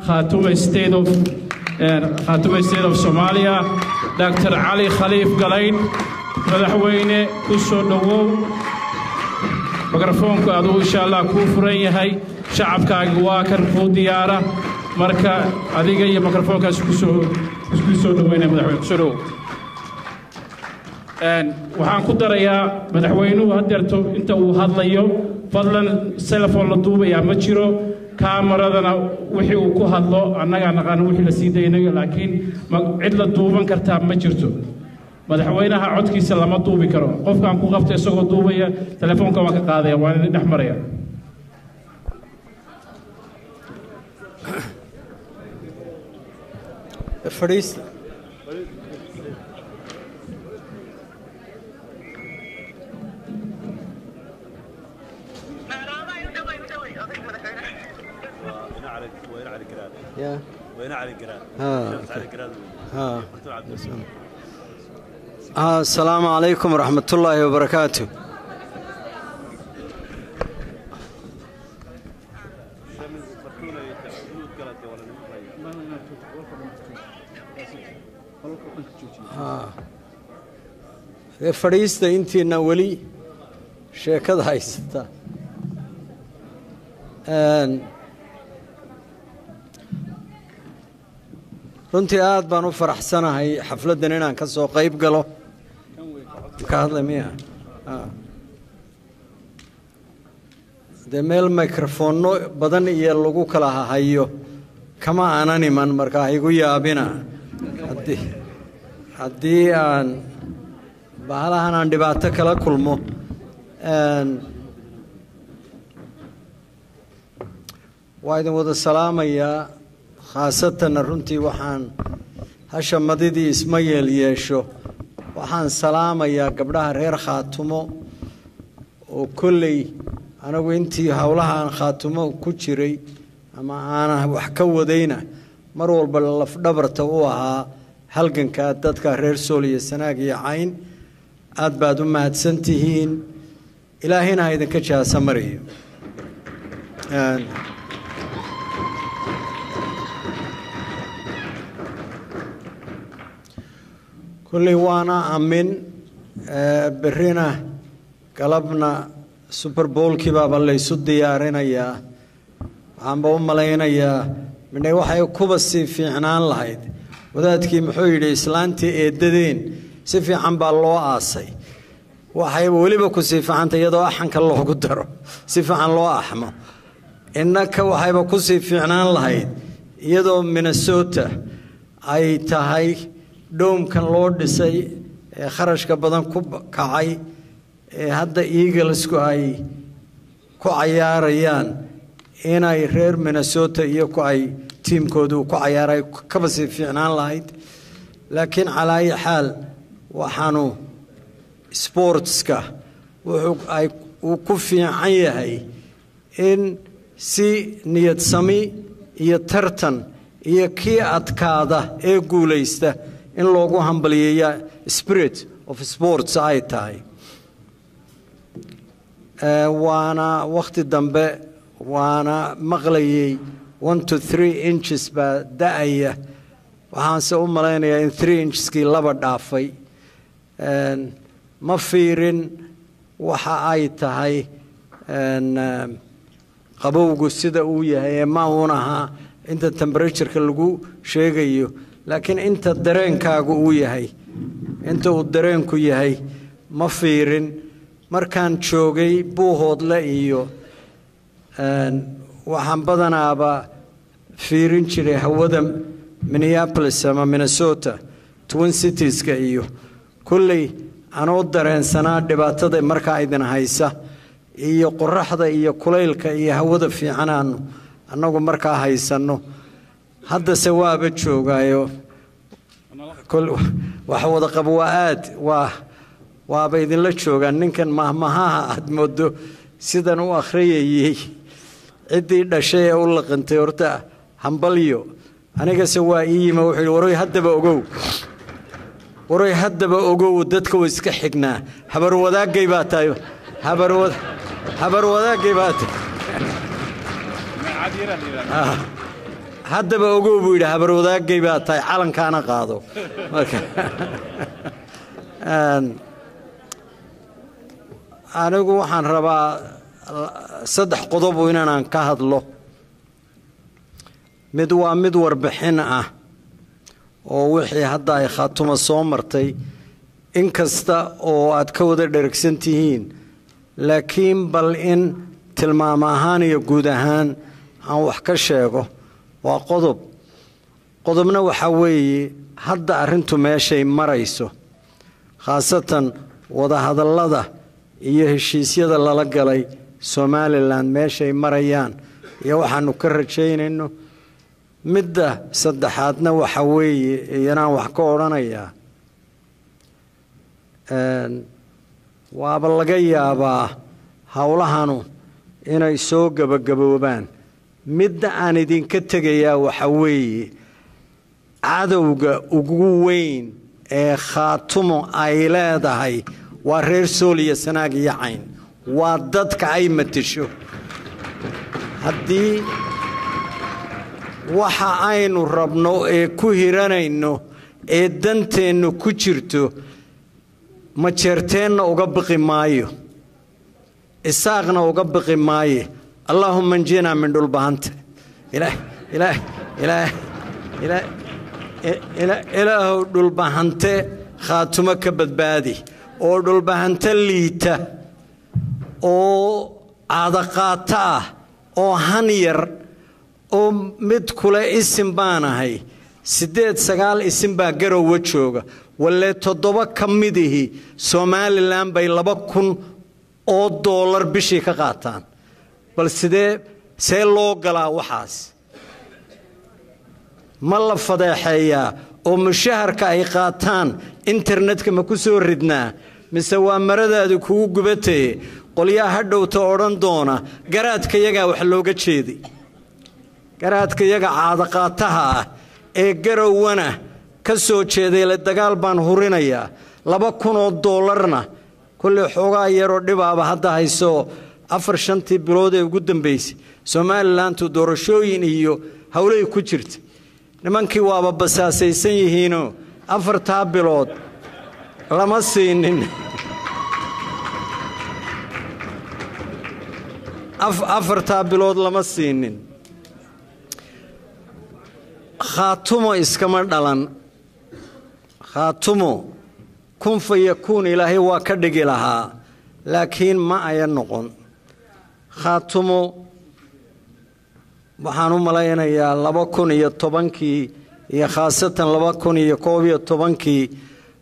Khartoum State of Somalia Dr. Ali Khalif Galayn madaxweyne ku soo dhawow mikrofoonka aduu insha Allah ku furan yahay shacabkaaga waa kan ku diyaara marka adiga iyo mikrofoonkaas ku soo dhaweynaa madaxweyne ku soo dhawow waxaan ku darayaa madaxweynuhu hadeerto inta uu hadlayo fadlan telefoon la duubaya ma jiro kaameradana wixii uu ku hadlo annaga naqaan wixii la sii daynayo laakiin cid la duuban kartaa ma jirto madaxweynaha codkiisa lama duubi karo qofkaan ku qabtay isagoo duubaya telefoonka waa ka qaadaya waa in dhex maraya fadhiis وين على الجراد السلام عليكم ورحمة الله وبركاته fadhiista intiina weli sheekada haysata runtii aad baan u faraxsanahay xafladdan inaan ka soo qayb galo ka hadlay miya dee meel mikrofoonno badan iyo lagu kala hayo kama aanan iman marka ha igu yaabina haddii aan bahalahan aan dhibaato kala kulmo waa idin wada salaamayaa khaasatanna runtii waxaan hasha madidii isma yeesho waxaan salaamayaa gabdhaha reer Khaatumo oo kolley anagu intii hawlaha aan Khaatumo ku jiray ama aan wax ka wadayna mar walba laf dhabarta u ahaa halganka dadka reer Sool iyo Sanaag iyo Cayn aad baad u mahadsantihiin ilaahina idinka jaasa mariyo كل وانا أمين برينا قلبنا سوبر بول كباب اللي يسد يارنا يا عم بقول ملاينا يا من أي واحد كوبسي في عنان لهيد وذات كي محيط إسلانتي إددين سفي عم بالله آسي واحد ولي بكوسي في عن تيادو أحن كالله قدره سفي عن الله أحمى إنك واحد بكوسي في عنان لهيد يدو من السوتة أي تهاي دوم كان لورد سي خرج كبدان كوب كعي هذا إيجلس كعي كعياريان هنا يغير من الصوت يكعي تيم كودو كعياري كبس في عنان لايد لكن على أي حال وحنو سبورتس كا وكفي عيهاي إن سي نيت سمي يترتن يكي أتكاده إيجوليسته in loogu hambaliyeeyaa spirit of sports ay tahay waana waqti dambe waana maqlayay 1 to 3 inches ba daaya waxaan se u maleynayaa in 3 incheskii laba dhaafay ma fiirin waxa ay tahay qabowgu sida uu yahay ma uunaha inta temperature-ka lagu sheegayo laakiin inta dareenkaagu uu yahay inta uu dareenku yahay ma fiirin markaan joogay Buuhoodle iyo waxaan badanaaba fiirin jiray hawada Minneapolis ama Minnesota Twin Cities-ka iyo kulley anoo dareensanaa dhibaatada marka idin haysa iyo qorraxda iyo kulaylka iyo hawada fiican annagu markaa haysano hadda sawaaba joogaayo kul waxa wada qabwaad waaba idin la joogan ninkan mahmaha aad moodo sidan u akhriyay cidii dhashay oo la qantay horta hambalyo aniga sawaa iima wuxuu waray haddaba ogow dadka way iska xignaa habar wadaagay baa tahay habar wadaagay baa tahay haddaba ogow buu yidhi habar wadaagay baa tahay calankaana qaado marka anigu waxaan rabaa 3 qodob inaan ka hadlo mid waa mid warbixin ah oo wixii hadda ay khaatuma soo martay inkasta oo aad ka wada dheragsantihiin laakiin bal in tilmaam ahaan iyo guud ahaan aan wax ka sheego waa qodobna waxa weeye hadda arrintu meeshay marayso khaasatan wada hadallada iyo heshiisyada lala galay Somaliland meeshay marayaan iyo waxaanu ka rajaynayno midda saddexaadna waxa weeye inaan wax ka oranayaa waaba laga yaabaa hawlahanu inay soo gabagaboobaan midda aan idinka tegayaa waxa weeye cadowga ugu weyn ee khaatumo ay leedahay waa reer Sool iyo Sanaag iyo Cayn waa dadka ay matasho haddii waxa aynu rabno ee ku hiranayno ee danteennu ku jirto ma jeerteenna uga baqi maayo isaaqna uga baqi maayo allahumma anjina min dhulbahanta ilaahu dhulbahante khaatumo ka badbaadi oo dhulbahante liita oo caadaqaata ah oo han yar oo mid kule isim baanahay 8-9 isim baa garowa jooga walla 7 ka midihi Somaliland bay $2,000 bishii ka qaataan bal see loo galaa waxaas ma la fadeexeeyaa oo mushaharka ay qaataan internetka ma ku soo ridnaa mise waa maradaadu kugu gubatay qolyaha hadhowta odhan doona garaadka yaga wax looga jeeday garaadka yaga caadaqaataha ah ee garowana ka soo jeeday la dagaal baan hurinayaa $2,000na kulli xoogaa yaroo dhibaaba hadda hayso 4-5 bilood ee ugu dambeysay Somaliland doorashooyin iyo hawlay ku jirta nimankii waaba basaasaysan yihiinoo 4 bilood lama siinin afarta bilood lama siinin khaatumo iskama dhalan khaatumo kun fayakun ilaahay waa ka dhigi lahaa laakiin ma ay noqon khaatumo waxaan u malaynayaa 2010kii iyo khaasatan 2011kii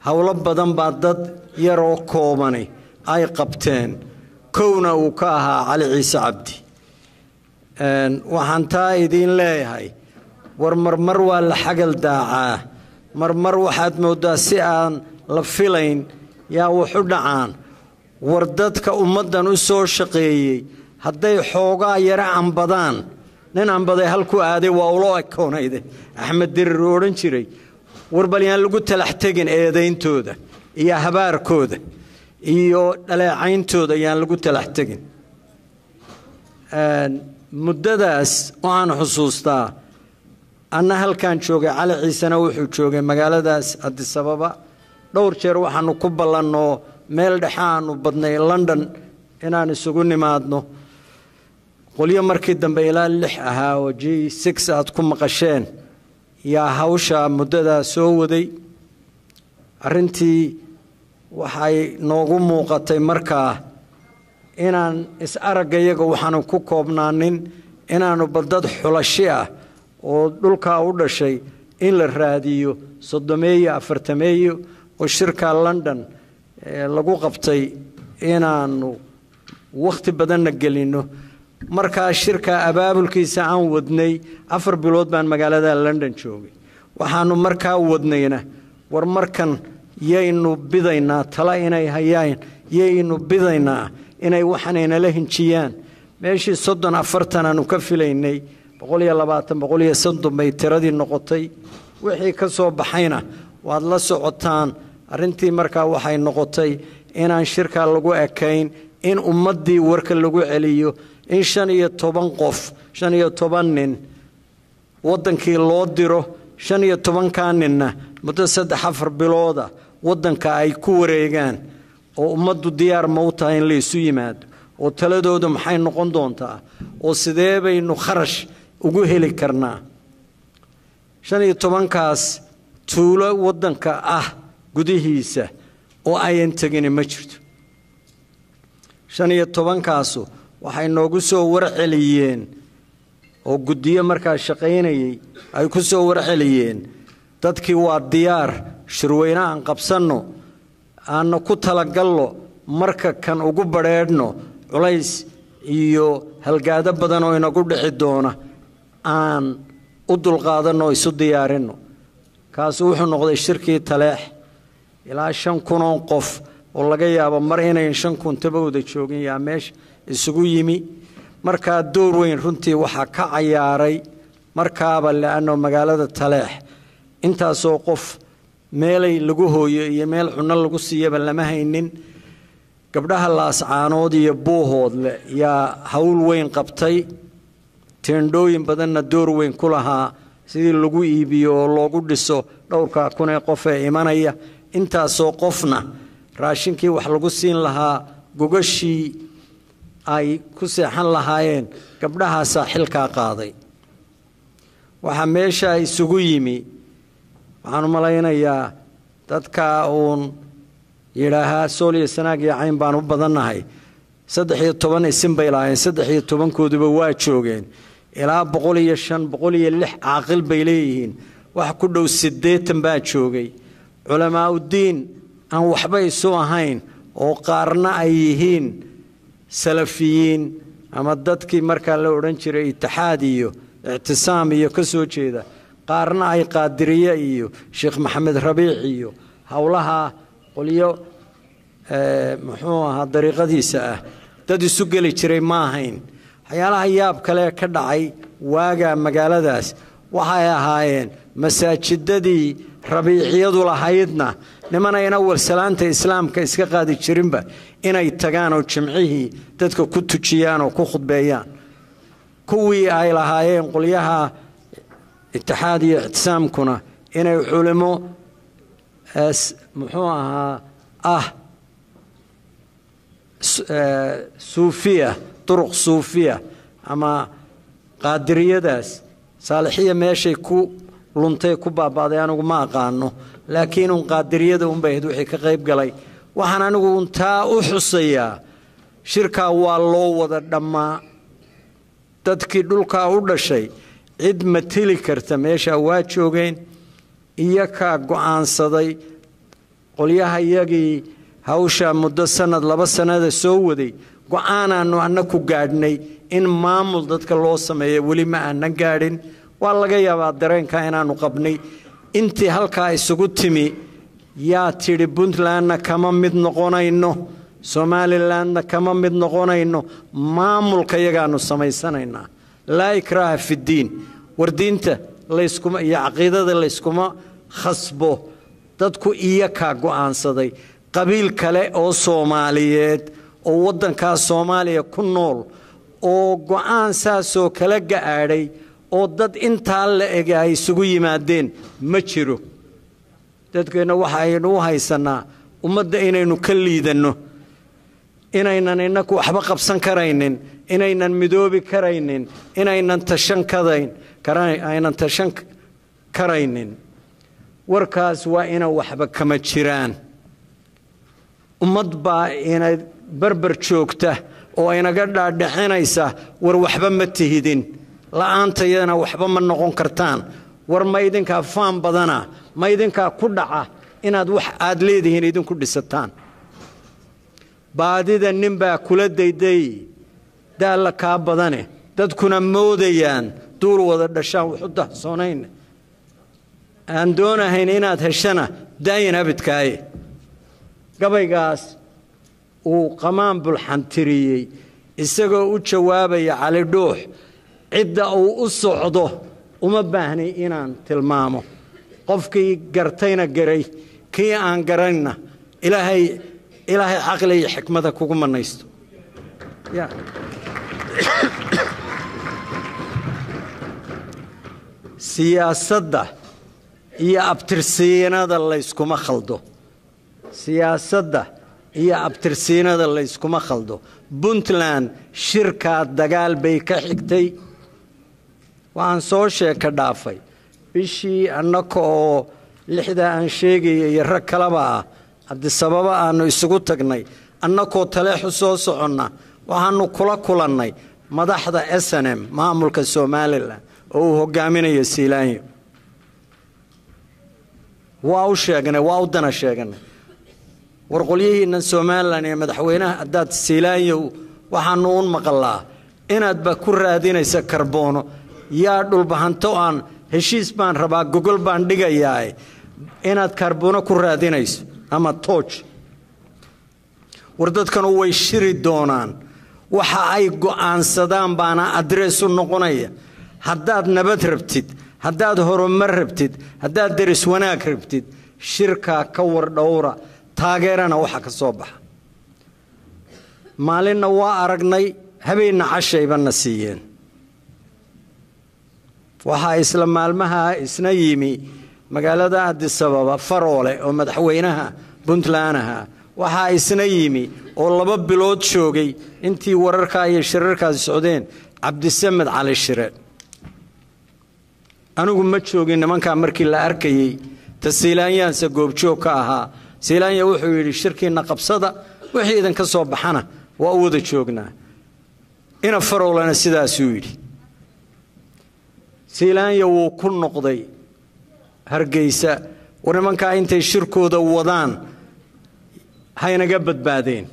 hawlo badan baa dad yar oo koobani ay qabteen kowna uu ka ahaa Cali Ciise Cabdi waxaan taa idin leeyahay war marmar waa la xagal daacaa marmar waxaad moodaa si aan la filayn yaa wuxu dhacaan war dadka ummadan u soo shaqeeyay hadday xoogaa yara ambadaan nin ambaday halku aaday waa ulo ekoonayde Axmed Dirir oran jiray war balyaan lagu talax tagin eedeyntooda iyo habaarkooda iyo dhaleecayntooda ayaan lagu talax tagin muddadaas waxaan xusuustaa anna halkaan joogay Cali Ciisena wuxuu joogay magaaladaas Addis Ababa dhowr jeer waxaanu ku ballanno meel dhaxaanu badnay London inaan isugu nimaadno qoliyo markii dambe ilaa 6 ahaa oo G6 aad ku maqasheen yaa hawsha muddada soo waday arrintii waxay noogu muuqatay markaa inaan is aragayaga waxaanu ku koobnaanin inaanu badad xulashi ah oo dhulka u dhashay in la raadiyo 340 oo shirka London lagu qabtay inaanu waqti badan gelino markaa shirka abaabulkiisa aan wadnay 4 bilood baan magaalada London joogay waxaanu markaa wadnayna war markan yaynu bidaynaa tala inay hayaan yaynu bidaynaa inay waxaanayna la hinjiyaan meeshii 34 aanu ka filaynay 120 bay tiradii noqotay wixii ka soo baxayna waad la socotaan arrintii markaa waxay noqotay inaan shirka lagu ekayn in ummadii warka lagu celiyo in 15 qof 15 nin waddankii loo diro 15 ninna muddo 3-4 bilooda waddanka ay ku wareegaan oo ummaddu diyaar ma u tahay in la isu yimaado oo taladoodu maxay noqon doontaa oo sidee baynu kharash ugu heli karnaa 15kaas tuulo waddanka ah gudihiisa oo ayan tegin ma jirto 15kaasu waxay noogu soo warceliyeen oo guddiyo markaa shaqaynayay ay ku soo warceliyeen dadkii waa diyaar shirweyne aan qabsanno aanna ku talagalno marka kan ugu badheedhno culays iyo halgaado badan oo inagu dhici doona aan u dulqaadanno isu diyaarinno kaasi wuxuu noqday shirkii Taleex ilaa 5,000 oo qof oo laga yaabo mar inay 5,000 tabawda joogin yaa meesha isugu yimi markaa door weyn runtii waxa ka ciyaaray markaaba laano magaalada Taleex intaasoo qof meelay lagu hooyo iyo meel cunno lagu siiyaba lama haynin gabdhaha Laascaanood iyo Buuhoodle yaa hawl weyn qabtay teendhooyin badanna door weyn ku lahaa sidii lagu iibiyo oo loogu dhiso dhowrka kun ee qof ee imanaya intaasoo qofna raashinkii wax lagu siin lahaa gogashii ay ku seexan lahaayeen gabdhahaasa xilka qaaday waxa meesha isugu yimi waxaan malaynayaa dadka uun yiraahaa Sooliya Sanaag iyo Cayn baan u badanahay 13 isin bay lahayn 13 kooduba waa joogeen ilaa 105 106 caaqil bay leeyihiin wax ku dhow 80 baa joogay culamaa u diin aan waxba isu ahayn oo qaarna ay yihiin salafiyiin ama dadkii markaa la oran jiray ittixaad iyo ictisaam iyo ka soo jeeda qaarna ay qaadiriye iyo Sheekh Maxamed Rabiic iyo hawlaha qoliyo muxuu ahaa dariiqadiisa ah dad isu gali jiray ma ahayn waxyaalaha yaab kale ka dhacay waaga magaaladaas waxay ahaayeen masaajidadii rabiiciyadu lahaydna nimanayna warsalaanta islaamka iska qaadi jirinba inay tagaan oo jimcihii dadka ku tujiyaan oo ku khudbeeyaan kuwii ay lahaayeen qolyaha ittixaad iyo ictisaamkuna inay culimo muxuu ahaa suufiya turuq suufiya ama qaadiriyadaas saalixiya meeshay ku luntay ku baabaaday anigu ma aqaano laakiin qaadiriyada bay wixii ka qayb galay waxaan anigu intaa u xusayaa shirka waa loo wada dhamaa dadkii dhulka u dhashay cid matili karta meesha waa joogeen iyaka go'aansaday qolyaha iyagii hawsha muddo sanad 2 sanada soo waday go'aanaanu annagu gaadhnay in maamul dadka loo sameeyo wali ma aanan gaadhin waa laga yaabaa dareenka inaanu qabnay intii halka isugu timi yaa tiri Puntlandna kama mid noqonayno Somalilandna kama mid noqonayno maamulka yagaanu samaysanayna laa ikraaha fi diin wardiinta la iskuma iyo aqeedada la iskuma khasbo dadku iyaka go'aansaday qabiil kale oo Soomaaliyeed oo waddanka Soomaaliya ku nool oo go'aan saasoo kala gaadhay oo dad inta la egay isugu yimaadeen ma jiro dadkeena waxa aynu u haysanaa ummadda inaynu ka liidano inaynan inaku waxba qabsan karaynin inaynan midoobi karaynin inaynan tashan karaynin warkaas waa ina waxba kama jiraan ummad baa inay barbar joogta oo inaga dhaadhaxinaysa war waxba ma tihidin la'aantayana waxba ma noqon kartaan war ma idinka faan badana ma idinka ku dhaca inaad wax aad leedihiin idinku dhisataan baadida ninba kula dayday daala ka badane dadkuna moodayaan duur wada dhashaan wuxu dahsoonayn aan doonahayn inaad heshana daayin abidkaaye gabaygaas uu qamaan bulxantiriyay isagoo u jawaabaya Cali Dhuux cidda uu u socdo uma baahnay inaan tilmaamo qofkii gartayna garay kii aan garanayna ilaahay aqli iyo xikmada kugu manaysto siyaasadda iyo abtirsiinada la iskuma khaldo siyaasadda iyo abtirsiinada la iskuma khaldo Puntland shirka dagaal bay ka xigtay waxaan soo sheeka dhaafay bishii annaka oo 6 aan sheegay iyo rag kalaba hadii sababa aanu isugu tagnay annakoo taleexu soo soconna waxaanu kula kulannay madaxda SNM maamulka Soomaaliland oo uu hogaaminayo Siilaanyo waa u sheegnay waa u dana sheegnay warqolyihiina Soomaaliland ee madaxweynaha adaad Siilaanyo waxaanu u maqlaa inaad ba ku raadinaysa karboono yaa dhulbahanto aan heshiis baan rabaa Google baan dhigayaa inaad karboono ku raadinayso ama torch wardadkan way shiri doonaan waxa ay go'aansadaan baana address u noqonaya haddaad nabad rabtid haddaad horumar rabtid haddaad deris wanaag rabtid shirka ka war dhowra taageerana waxa ka soo baxa maalinna waa aragnay habeenna cashayba siiyeen waxa isla maalmaha isna yimi magaalada Addis Ababa Faroole oo madaxweynaha Puntland waxa isna yimi oo 2 bilood joogay intii wararka iyo shirarkaas socdeen Cabdisamed Cali Shire anigu ma joogin nimanka markii la arkayay Siilaanyaansa goobjoog ka ahaa Siilaanya wuxuu yiri shirkiina qabsada wixii idan ka soo baxana waa wada joognaa ina Faroolana sidaas uu yiri Siilaanya wuu ku noqday Hargeysa warmanka intay shirkooda wadaan haynaga badbaadeen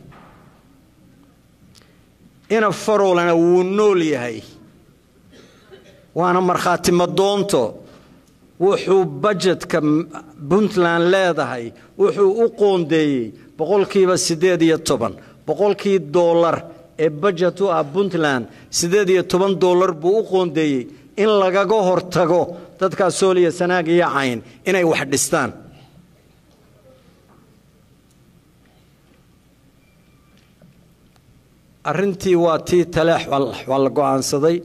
ina Faroolana wuu nool yahay waana marxaati madoonto wuxuu budgetka Puntland leedahay wuxuu u qoondeeyay 8% boqolkii dollar ee budgetu Puntland $18 buu u qoondeeyay in lagaga hortago dadka Soomaaliya Sanaag iyo Cayn inay wax dhistaan arrintii waa tii taleex wal go'aansaday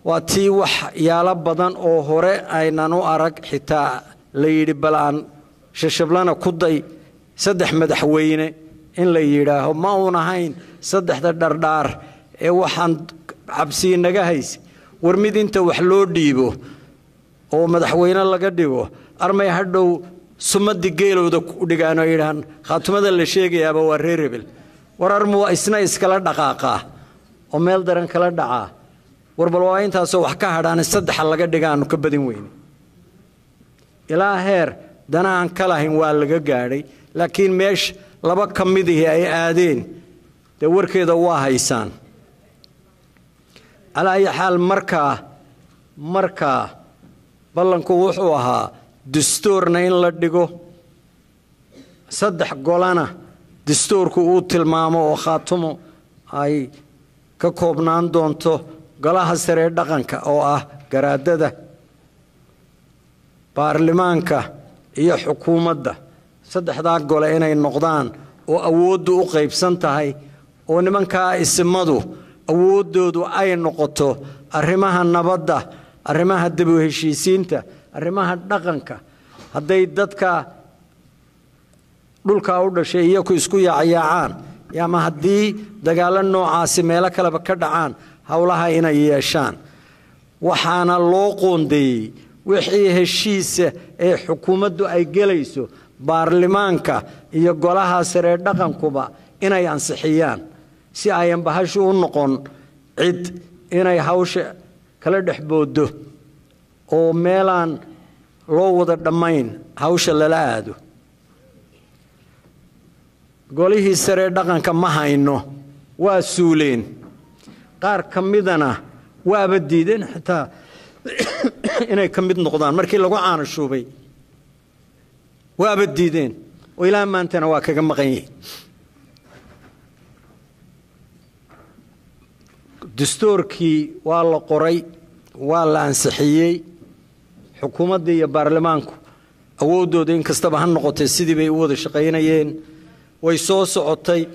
waa tii wax yaala badan oo hore aynan u arag xitaa la yiri balaan shashablana ku day 3 madaxweyne in la yiraaho ma uu ahayn 3 dhardhaar ee waxaan cabsi naga hays war mid inta wax loo dhiibo oo madaxweyne laga dhigo armay hadhow sumadii geelowda u dhigaano yiraan khaatumada la sheegayaaba waa reerebel wararmu isna iskala dhaqaaqa oo meel daran kala dhaca warbal waa intaas wax ka hadhaan 3 laga dhigaano ka badin weyn ilaa heer dana aan kala hayn waa laga gaaray laakiin meesh 2 kamidii ay aadeen de warkeeda waa haysaan ala ay xal marka ballanku wuxuu ahaa dastuurna in la dhigo 3 golana dastuurku uu tilmaamo oo khaatumo ay ka koobnaan doonto golaha sare dhaqanka oo ah garaadada baarlamaanka iyo xukuumadda 3 gole inay noqdaan oo awooddu u qaybsan tahay oo nimanka ismadu awoodoodu ay noqoto arrimaha nabadda arrimaha dib u heshiisiinta arrimaha dhaqanka haday dadka dhulka u dhashay iyo ku isku yaacayaan yaama hadii dagaal noocaas meel kale ka dhacaan hawlaha inay yeeshaan waxaana loo qoondeeyay wixii heshiis ee xukuumaddu ay galayso baarlamaanka iyo golaha sare dhaqankuba inay ansixiyaan si ay bahashu u noqon cid inay hawsha kala dhaxboodo oo meelan loo wada dhamayn hawsha la aado golihii sare dhaqanka ma hayno waa suuleen qaar kamidana waaba diideen xitaa inay kamid noqdaan markii lagu caanashoobay waaba diideen oo ilaa maantana waa kaga maqan yihiin dastuurkii waa la qoray waa la ansixiyay xukuumadda iyo baarlamaanku awoodooda in kastaba ha noqotay sidii bay u wada shaqeynayeen way soo socotay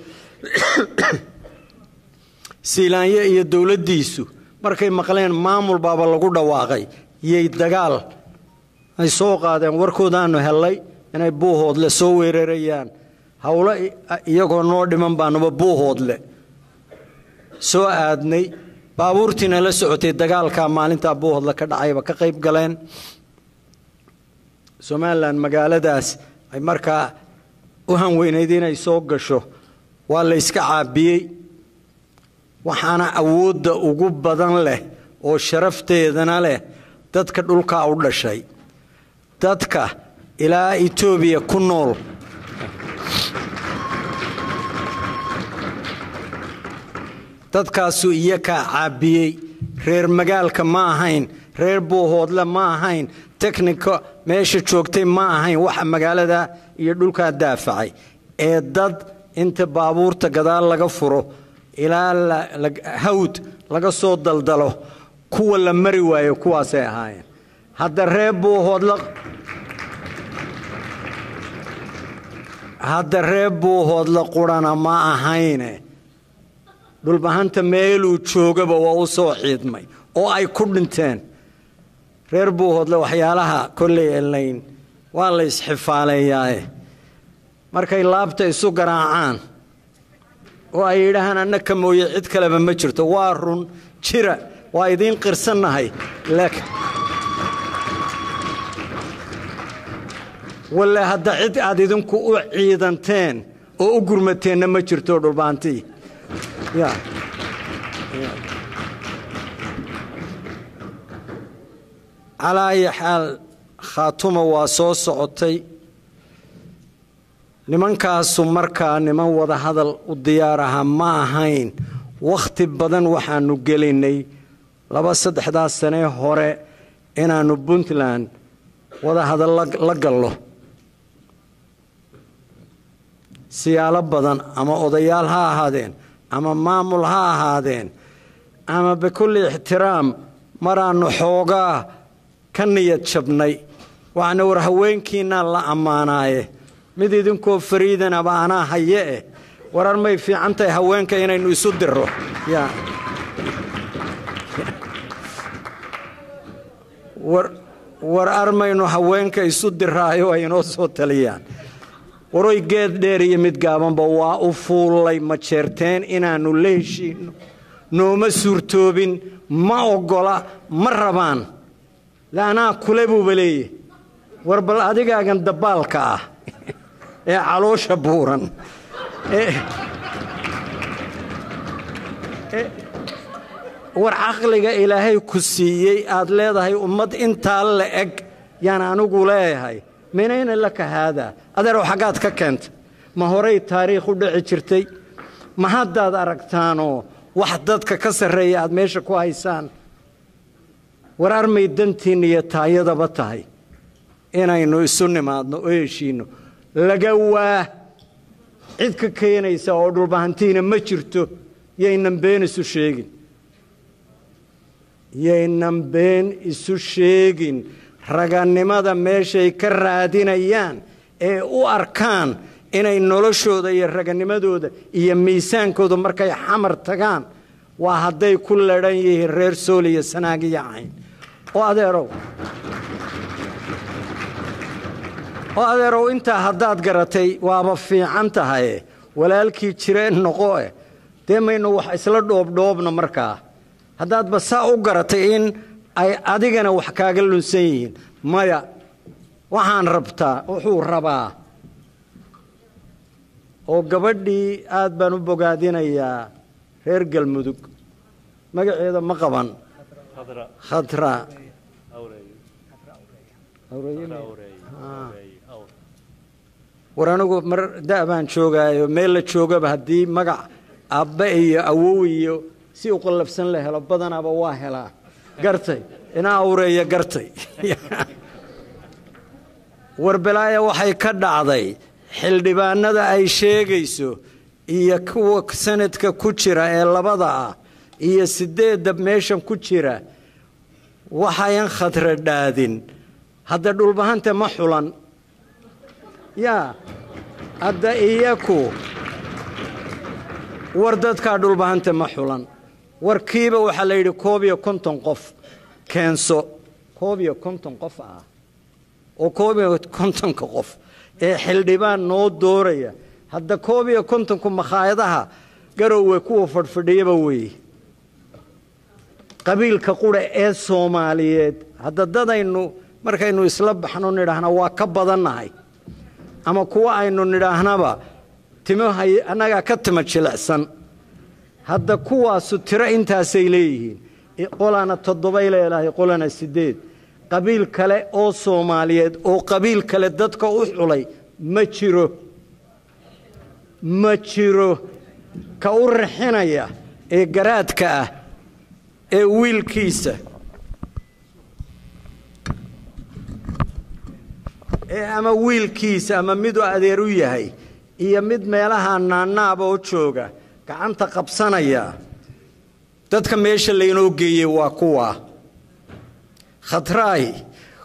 Siilaanya iyo dawladdiisu markay maqleen maamul baaba lagu dhawaaqay yay dagaal ay soo qaadeen warkoodaanu helay inay Buuhoodle soo weerarayaan hawlo iyagoo noo dhiman baanuba Buuhoodle soo aadnay baabuurtiina la socotay dagaalka maalinta Buuhoodle ka dhacayba ka qayb galeen Somaliland magaaladaas ay markaa u hanweynayd inay soo gasho waa la iska caabiyey waxaana awoodda ugu badan leh oo sharafteedana leh dadka dhulka u dhashay dadka ilaa Itoobiya ku nool dadkaasu iyaga caabiyey reer magaalka ma ahayn reer Buuhoodle ma ahayn technical meesha joogtay ma ahayn waxa magaalada iyo dhulka daafacay ee dad inta baabuurta gadaal laga furo ilaa hawd laga soo daldalo kuwa la mari waayo kuwaas ay ahaayeen hadda reer Buuhoodle qurana ma ahayne dhulbahanta meeluu joogaba waa u soo ciidmay oo ay ku dhinteen reer Buuhoodle waxyaalaha kolley elayn waa la isxifaaleeyaa markay laabta isu garaacaan oo ay yiraahdaan annaka mooye cid kale ma jirto waa run jira waa idin qirsanahay laakiin walla hadda cid aad idinku u ciidanteen oo u gurmateen ma jirto dhulbaantii ya على أي حال خاتمة وصوصعتي لمن كاسو مركا لمن وضع هذا الديارها ما هين وقت بدن وحان نقليني لبس 11 سنة هوري إنا نبنتلان وضع هذا لقله سيالة بدن أما أضيالها هذين أما مامولها هذين أما بكل احترام مرا نحوغا كنية شبني وأنا ورهوينكينا لا أمانايه مديدنكو فريدنا بأنا هيئة ورمي في عنتي هوينك إنه يسدره يا ورأرمي إنه هوينك يسدره أيوة ينوصو تليان وروي جد ديري متقابن بوا أفول لي متشرتين إنا نليشي نوم سورتوبين ما أقولا مربان لا أنا كلبو بلي وربل أديك أجن دبالك إيه علوش بورن ورعقلك إلهي كسيي أدلى هاي أمد أنت لك يعني أنا أقوله هاي منين لك هذا أدرو حاجات كنت ما هوري تاريخ ودعشرتي ما حد أركتانو وحدتك كسر رياد ماشي كويسان ورارمي دنتيني تايدا بتاعي إنا إنه السنة ما أدنو إيشينو لجوا عدك كينا يساعدوا بهانتين ما شرتو يينن بين السوشيجين يينن بين السوشيجين رجعني ماذا ماشي كرادين أيان أو أركان إنا النولشوا ذا يرجعني ماذا ذا يميسان كذا مركي حمر تجان وهذا كل رأيه الرسولي السناجي عين وأدروا أنت هداد قرتي وابفي عنت هاي ولا الكي تشرين نقوه دائما إنه وحصل دوبنا مركا هداد بساء قرتين أي أدينا وحكاجلون سين مايا وحان ربطا وحور ربا وقبدي آد بنو بقادين يا هرقل مدوك ما هذا مقبان خضراء ورانو مر دابان شوغايو ميل شوغا بهدي مقع أبا إيو أوويو سي أقلب سن له لبدن أبا واهلا قرتي إنا أوري قرتي وربلايا وحي كدعضي حل دبان دا أي شيغيسو إيا كوك سندك كوشيرا إيا لبضا إيا سديد دب ميشن كوشيرا وحيان خطر دادين هذا دولبهانت محولا يا هذا إياكو وردتك دولبهانت محولا وركيبة وحليل كوبيا كنتن قف كنسو كوبيا كنتم قفا oo kontonka qof ee xildhibaan noo dooraya hadda kontonku makhaayadaha garowe kuwa fadhfadhiyaba weey qabiilka qura ee Soomaaliyeed hadda dadaynu markaynu isla baxno nidhaahna waa ka badanahay ama kuwa aynu nidhaahnaba timahay anaga ka timo jilicsan hadda kuwaasu tiro intaasay leeyihiin qolana 7 leeyahay qolana 8 qabiil kale oo Soomaaliyeed oo qabiil kale dadka u xulay ma jiro ka u rixinaya ee garaadka ah ee wiilkiisa ama wiilkiisa ama mid adeer u yahay iyo mid meelaha naanaaba oo jooga gacanta qabsanaya dadka meesha leeyno geeyay waa kuwa khatraay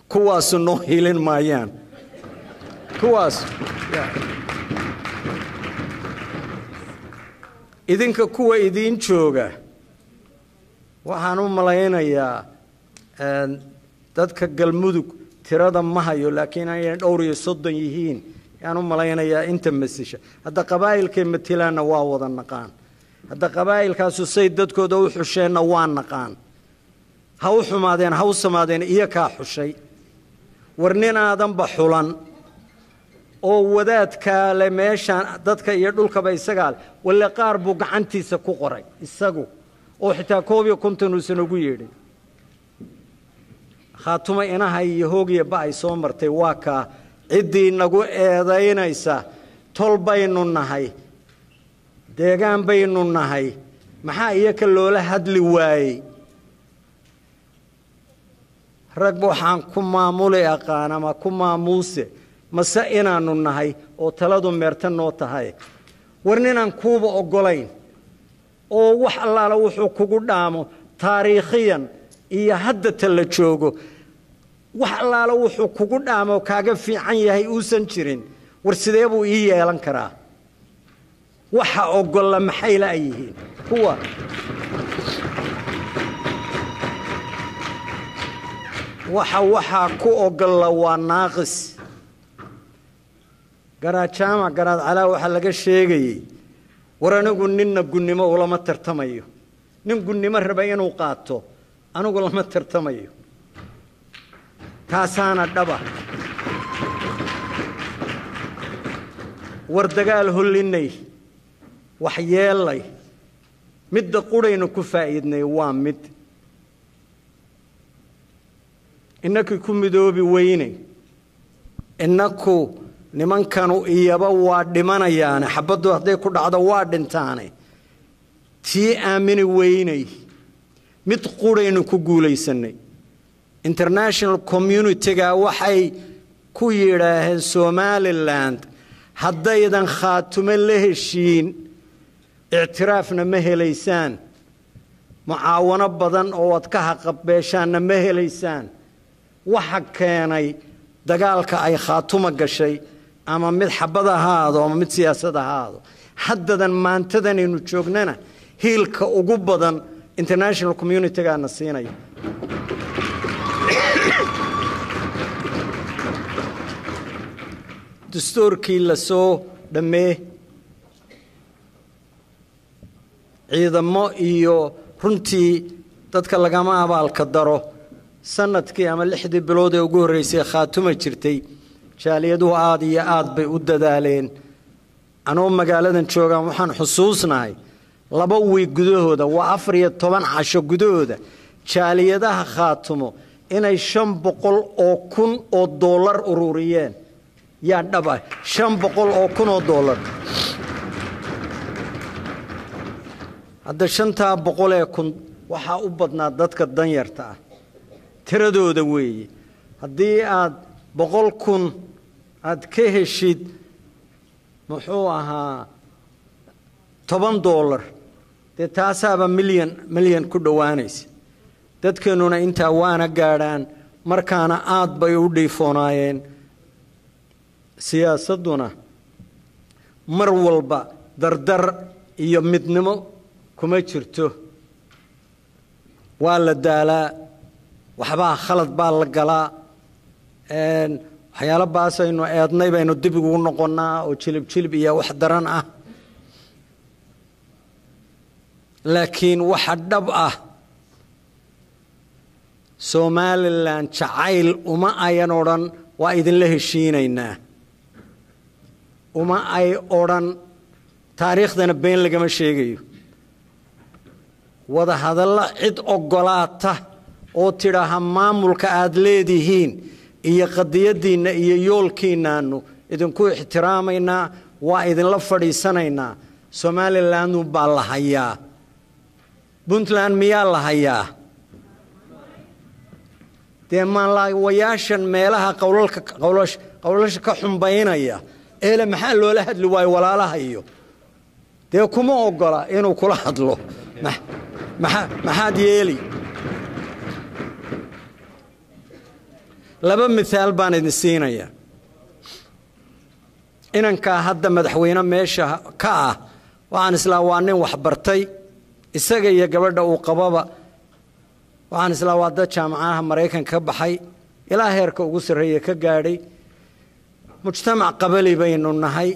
kuwaas noo hilin maayaan kuwaas idinka kuwa idin jooga waxaan u malaynayaa dadka galmudug tirada ma hayo laakiin ay dhowr iyo 30 yihiin aan u malaynayaa inta masisha hadda qabaa'ilka matilaana waa wada naqaan hadda qabaa'ilkaas say dadkooda u xusheenna waa naqaan ha u xumaadeen ha u samaadeen iyo ka xushay warnin aadan ba xulan oo wadaadka le meeshan dadka iyo dhulkaba isagaal wala qaar buu gacantiisa ku qoray isagu oo xitaa konton ugu yeedhay khaatuma inaha iyo hoogiya ba ay soo martay waa ka cidii nagu eedaynaysa tol baynu nahay deegaan baynu nahay maxaa iyaka loola hadli waayay rag waxaan ku maamulay aqaan ama ku maamuuse mase inaanu nahay oo taladu meertan noo tahay warninaan kuuba ogolayn oo wax allaala wuxuu kugu dhaamo taariikhiyan iyo hadda tala joogo wax allaala wuxuu kugu dhaamo kaaga fiican yahay uusan jirin war sidee buu ii yeelan karaa waxa ogola maxay la yihiin kuwa waxa ku ogola waa naaqis garaajama garaad cala waxa laga sheegay war anigu ninna gunnimo ulama tartamayo nin gunnimo raba inuu qaato anigu lama tartamayo taasaana dhaba war dagaal holinay wax yeelay midda qurayna ku faa'iidnay waa mid innaku ku midoobi weynay innaku nimankanu iyaba waa dhimanayaan xabadu haday ku dhacdo waa dhintaanay tii aamini weynay mid qurayna ku guulaysanay international community-ga waxay ku yiraahdeen Somaliland haddaydan khaatume la heshiin اعترافنا مهليسان معاونة بدن أو أتكه قبيشان مهليسان وحكيني دجالك أي خاتمة قشي أما مد حبذا هذا وما مد سياسة هذا حددا ما انتدني نشوفنا هيلك أجوب بدن international community قاعد نسينا دستور كيلا سو دمه ciidamo iyo runtii dadka lagama abaalka daro sanadkii ama 6 bilood ee ugu horeysay khaatuma jirtay jaaliyaduhu aad iyo aad bay u dadaaleen anoo magaaladan joogan waxaan xusuusnahay 2 wiig gudahooda waa 14 casho gudahooda jaaliyadaha khaatumo inay 500 oo kun oo dollar ururiyeen yaa dhaba 500 oo kun oo dollar hadda 500 kun waxa u badnaa dadka danyarta ah tiradooda weeye haddii aad 100 kun aad ka heshid muxuu ahaa $10 dee taasaaba milyan ku dhowaanaysa dadkeenuna intaa waana gaadhaan markaana aad bay u dhiifoonaayeen siyaasaduna mar walba dardar iyo midnimo kuma jirto waa la daalaa waxbaa khalad baa la galaa waxyaalo baasaynu eednay baynu dib ugu noqonnaa oo jilib iyo wax daran ah laakiin waxa dhab ah Somaliland jacayl uma ayan odhan waa idinla heshiinaynaa uma ay odhan taariikhdana been lagama sheegayo wada hadalla cid ogolaata oo tidhaaha maamulka aad leedihiin iyo qadiyadiinna iyo yoolkiinaanu idinku ixtiraamaynaa waa idinla fadhiisanaynaa Somaliland baa la hayaa Puntland miyaa la hayaa dee maanlaawayaashan meelaha qowlasha ka xumbaynaya eele maxaa loola hadli waayo walaalaha iyo dee kuma ogola inuu kula hadlo maxaad yeeli laba misaal baan idin siinaya inanka hadda madaxweyne meesha ka ah waxaan islaa waa nin wax bartay isaga iyo gabadha uu qababa waxaan islaa waa dad jaamacadaha Mareykanka ka baxay ilaa heerka ugu sarreeya ka gaadhay mujtamac qabali baynu nahay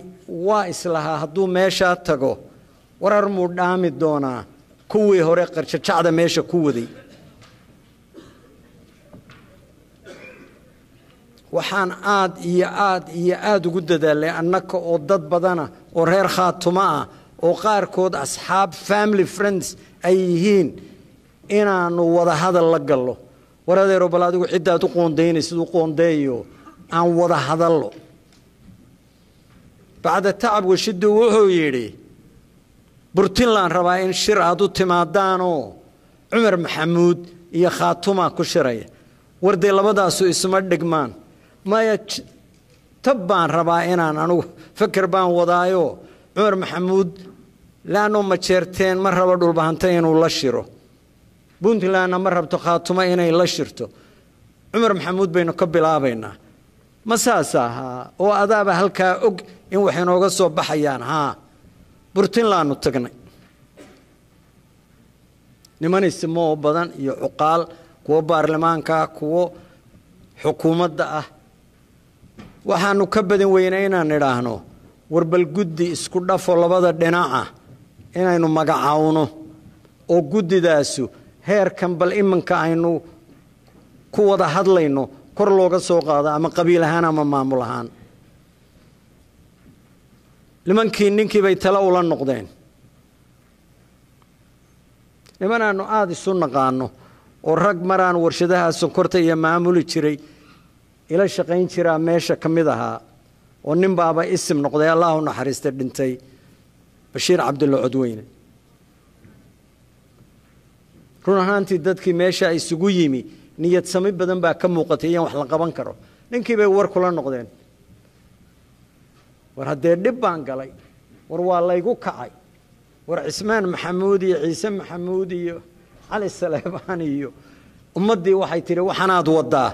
waa islaha hadduu meesha tago warar muu dhaami doonaa kuwii hore qarjacda meesha ku waday waxaan aad ugu dadaalay annaka oo dad badana oo reer Khaatuma ah oo qaarkood asxaab family friends ay yihiin inaanu wada hadal la gallo waradeero bal adigu cidaad u qoondeynaysid u qoondeeyo aan wada hadallo bacda tacab washidu wuxuu yidhi Puntland rabaa in shir aad u timaadaanoo Cumar Maxamuud iyo Khaatuma ku shiraya warday labadaasu isma dhigmaan maya tabbaan rabaa inaan anigu fakar baan wadaayo Cumar Maxamuud laano ma jeerteen ma raba dhulbahanta inuu la shiro Puntland ma rabto Khaatuma inay la shirto Cumar Maxamuud baynu ka bilaabaynaa ma saasaha oo adaaba halka og in wax inooga soo baxayaan Puntland u tagnay nimanismo badan iyo uqaal kuwa baarlamaanka kuwa xukuumadda ah waxaanu ka badan weynaynaan idhaahno warbal guddi isku dhafo labada dhinaca inaynu magacaawno oo guddidaasu heerkan bal imanka aynu ku wada hadlayno kor looga soo qaado ama qabiil ahaan ama maamul ahaan ninkii bay tala ula noqdeen nimanaanu aad isu naqaano oo rag maraan warshadaha sonkorta iyo maamuli jiray ila shaqayn jiraa meesha ka mid ahaa oo nin baaba isim noqday Allahu naxariista dhintay Bashiir Cabdulla Codweyne run ahaantii dadkii meesha isugu yimi niyad sami badan baa ka muuqatay in wax la qaban karo ninkii bay war kula noqdeen war haddee dhib baan galay war waa laygu kacay war Cismaan Maxamuud iyo Ciise Maxamuud iyo Cali Saleebaan iyo ummadii waxay tiri waxanaad wadaa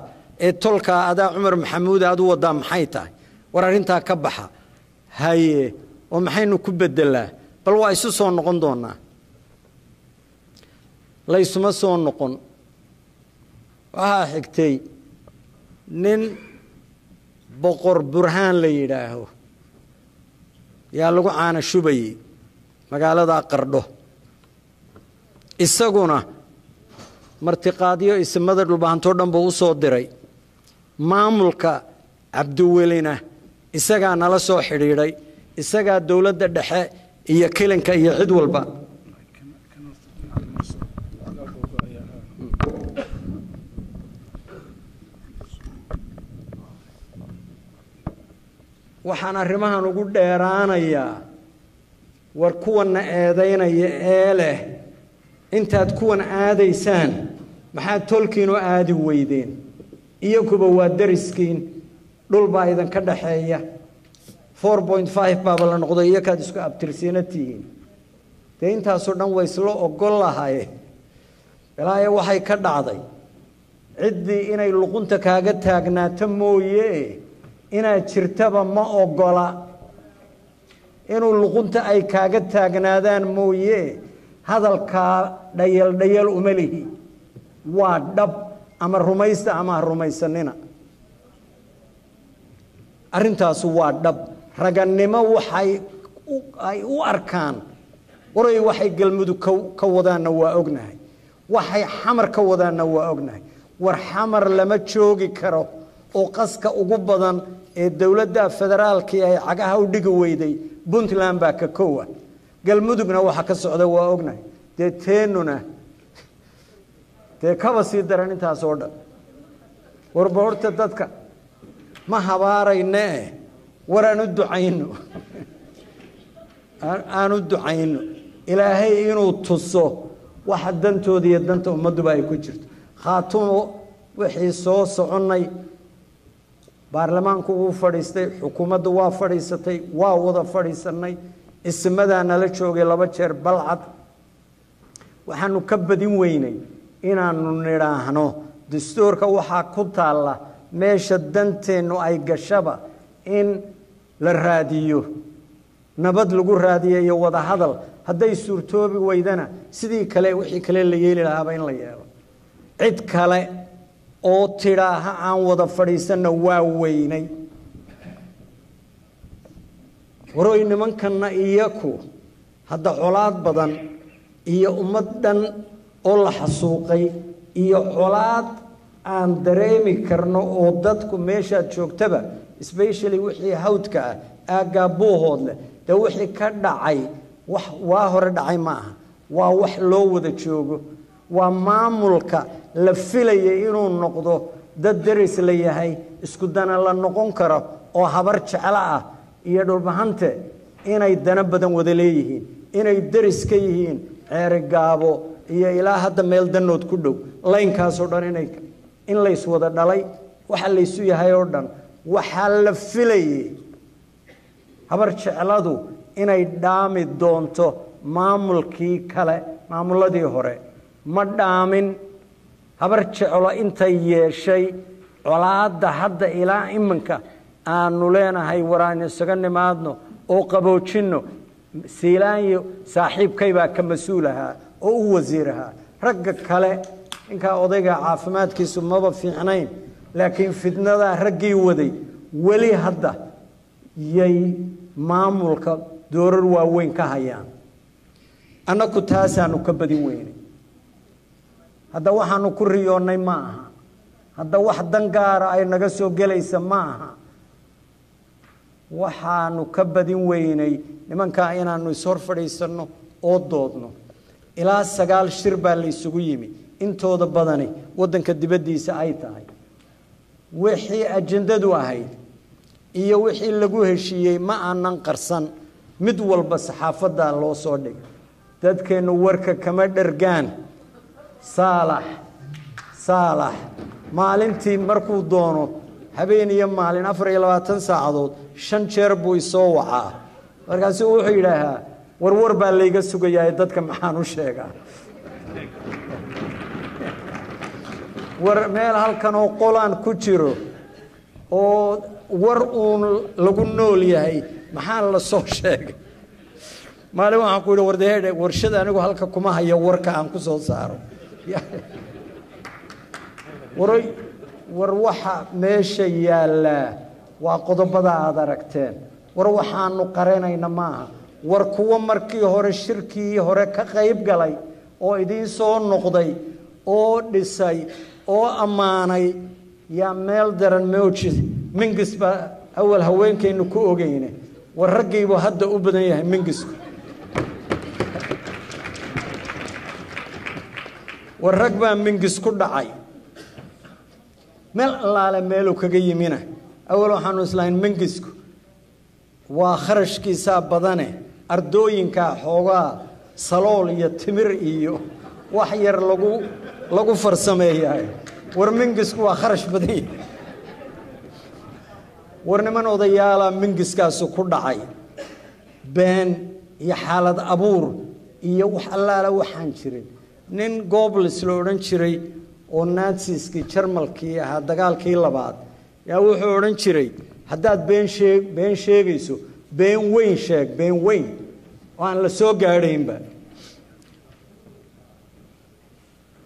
ee tolka adaa Cumar Maxamuud aad wadaa maxay tahay war arinta ka baxa haye oo maxaynu ku bedelaa bal waa isu soo noqon doonaa la isuma soo noqon waxa xigtay nin boqor Burhaan la yiraaho yaa lagu caana shubay magaalada Qardho isaguna martiqaadiyo ismada dhulbaanto dhan buu u soo diray maamulka Cabdiwelina isaga nala soo xiriiray isaga dawladda dhexe iyo kilinka iyo cid walba waxaan arrimahan ugu dheeraanayaa war kuwana eedaynaya ee leh intaad kuwan aadaysaan maxaad tolkiinu aadi weydeen iyaguba waa dariskiin dhul baa idin ka dhaxeeya 4.5 baa la noqday iyakaad isku abtirsiinatihiin de intaasoo dhan way isla ogol lahaye ilaahay waxay ka dhacday ciddii inay luqunta kaaga taagnaato mooye inaad jirtaba ma ogola inuu luqunta ay kaaga taagnaadaan mooye hadalka dhayal uma lihi waa dhab ama rumaysta ama rumaysanina arintaasu waa dhab raganimo waxay u arkaan waray waxay galmudug ka wadaana waa ognahay waxay xamar ka wadaana waa ognahay war xamar lama joogi karo oo qaska ugu badan ee dawladda federaalka ay cagaha u dhigi weyday Puntland baa ka koowa galmudugna waxa ka socda waa ognahay teenuna kaba sii daran intaas oo dhan warboorta dadka ma habaarayne waraan u ducayno aanu ducayno ilaahay inuu tuso waxa dantooda iyo danta ummaduba ay ku jirto khaatumo wixii soo soconay baarlamaanku uu fadhiistay xukuumaddu waa fadhiisatay waa wada fadhiisanay ismadana la joogay 2 jeer balcad waxaanu ka badin weynay inaanu niraahno dastuurka waxa ku taala meesha danteenu ay gashaba in la raadiyo nabad lagu raadiyo wada hadal haday suurtoobi weydana sidii kale wixii kale la yeeli lahaa in la yeelo cid kale oo tiraaha aan wada fadhiisana waa weynay waroy nimankanna iyaku hadda colaad badan iyo ummadan oo la xasuuqay iyo colaad aan dareemi karno oo dadku meesha joogtaba especially wixii hawdka aagaabohoodle wixii ka dhacay wax waa hore dhacay ma aha waa wax loo wada joogo waa maamulka la filayay inuu noqdo dad daris la yahay isku dana la noqon karo oo habar jecel ah iyo dhulbahante inay dana badan wada leeyihiin inay daris ka yihiin ceerigaabo iyo ilaa hadda meel danood ku dhow laynkaas oo dhan in la is wada dhalay waxa la isu yahay oo dhan waxa la filayay habar jecladu inay dhaami doonto maamulkii kale maamuladii hore ma dhaamin habar jeclo intay yeeshay colaada hadda ilaa imanka aanu leenahay waraan isaga nimaadno oo qaboojino siilaanyo saaxiibkay baa ka mas'uulaha oo u wasiiraha ragga kale inka odayga caafimaadkiisu maba fiicnayn laakiin fidnada raggii waday wali hadda yay maamulka doorar waaweyn ka hayaan annaku taasaanu ka badin weynay hadda waxaanu ku riyoonay ma aha hadda wax dan gaar ay naga soo galaysa ma aha waxaanu ka badin weynay nimanka inaanu is hor fadhiisano oo doodno ilaa 9 shir baa la isugu yimi intooda badani wadanka dibadiisa ay tahay wixii ajandadu ahayd iyo wixii lagu heshiiyay ma aanan qarsan mid walba saxaafada loo soo dhig dadkeenu warka kama dhargaan saalax maalintii markuu doono habeen iyo maalin 24 saacadood 5 jeer buu isoo wacaa markaas wuxuu yiraahaa war baa layga sugayaa dadka maxaan u sheegaa war meel halkan oo qolaan ku jiro oo war uun lagu nool yahay maxaa la soo sheegay maalin waxaan ku yiri wardeed warshada anigu halka kuma hayo warka aan ku soo saaro war waxa meesha yaala waa qodobada aad aragteen war waxaanu qareynayna maaha war kuwa markii hore shirkii hore ka qayb galay oo idin soo noqday oo dhisay oo amaanay ya meel daran moojid mingisba awal haweenkeenu ku ogeyne war raggiiba hadda u badan yahay mingisku war rag baa mingis ku dhacay meel allaale meelu kaga yimina awal waxaanu islahayn mingisku waa kharashkiisa badane ardooyinka xoogaa salool iyo timir iyo wax yar lagu farsameeyay war mingisku waa kharash badan war niman odayaala mingiskaas ku dhacay been iyo xaalad abuur iyo wax allaale waxaan jirin nin Goebbels la oran jiray oo Naziskii Jarmalkii ahaa dagaalkii labaad yaa wuxuu oran jiray haddaad been sheegayso been weyn sheeg been weyn oo aan la soo gaadhaynba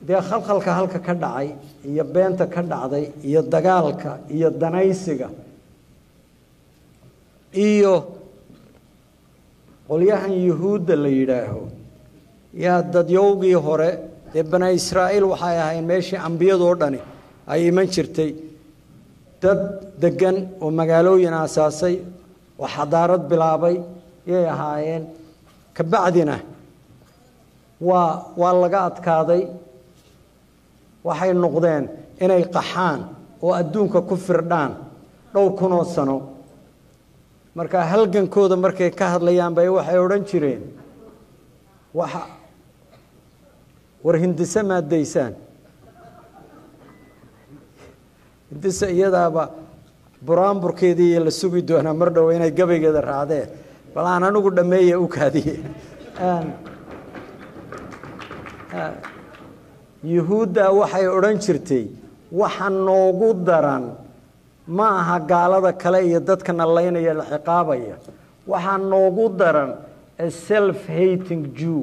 dee khalkhalka halka ka dhacay iyo beenta ka dhacday iyo dagaalka iyo danaysiga iyo qolyahan yuhuudda la yidhaaho yaa dadyowgii hore dee bani israa'iil waxay ahayn meeshii ambiyadoo dhani ay iman jirtay dad degan oo magaalooyin aasaasay oo xadaarad bilaabay yay ahaayeen kabacdina waa laga adkaaday waxay noqdeen inay qaxaan oo adduunka ku firdhaan dhowr kunoo sano marka halgankooda markay ka hadlayaan bay waxay odhan jireen war hindise maad daysaan hindise iyadaaba buraanburkeedii iyo la sugi doonaa mar dhow inay gabaygeeda raacdeen bal aan anigu dhammeeya u kaadiye yuhuudda waxay odhan jirtay waxa noogu daran ma aha gaalada kale iyo dadka nalaynaya la ciqaabaya waxaa noogu daran a self hating Jew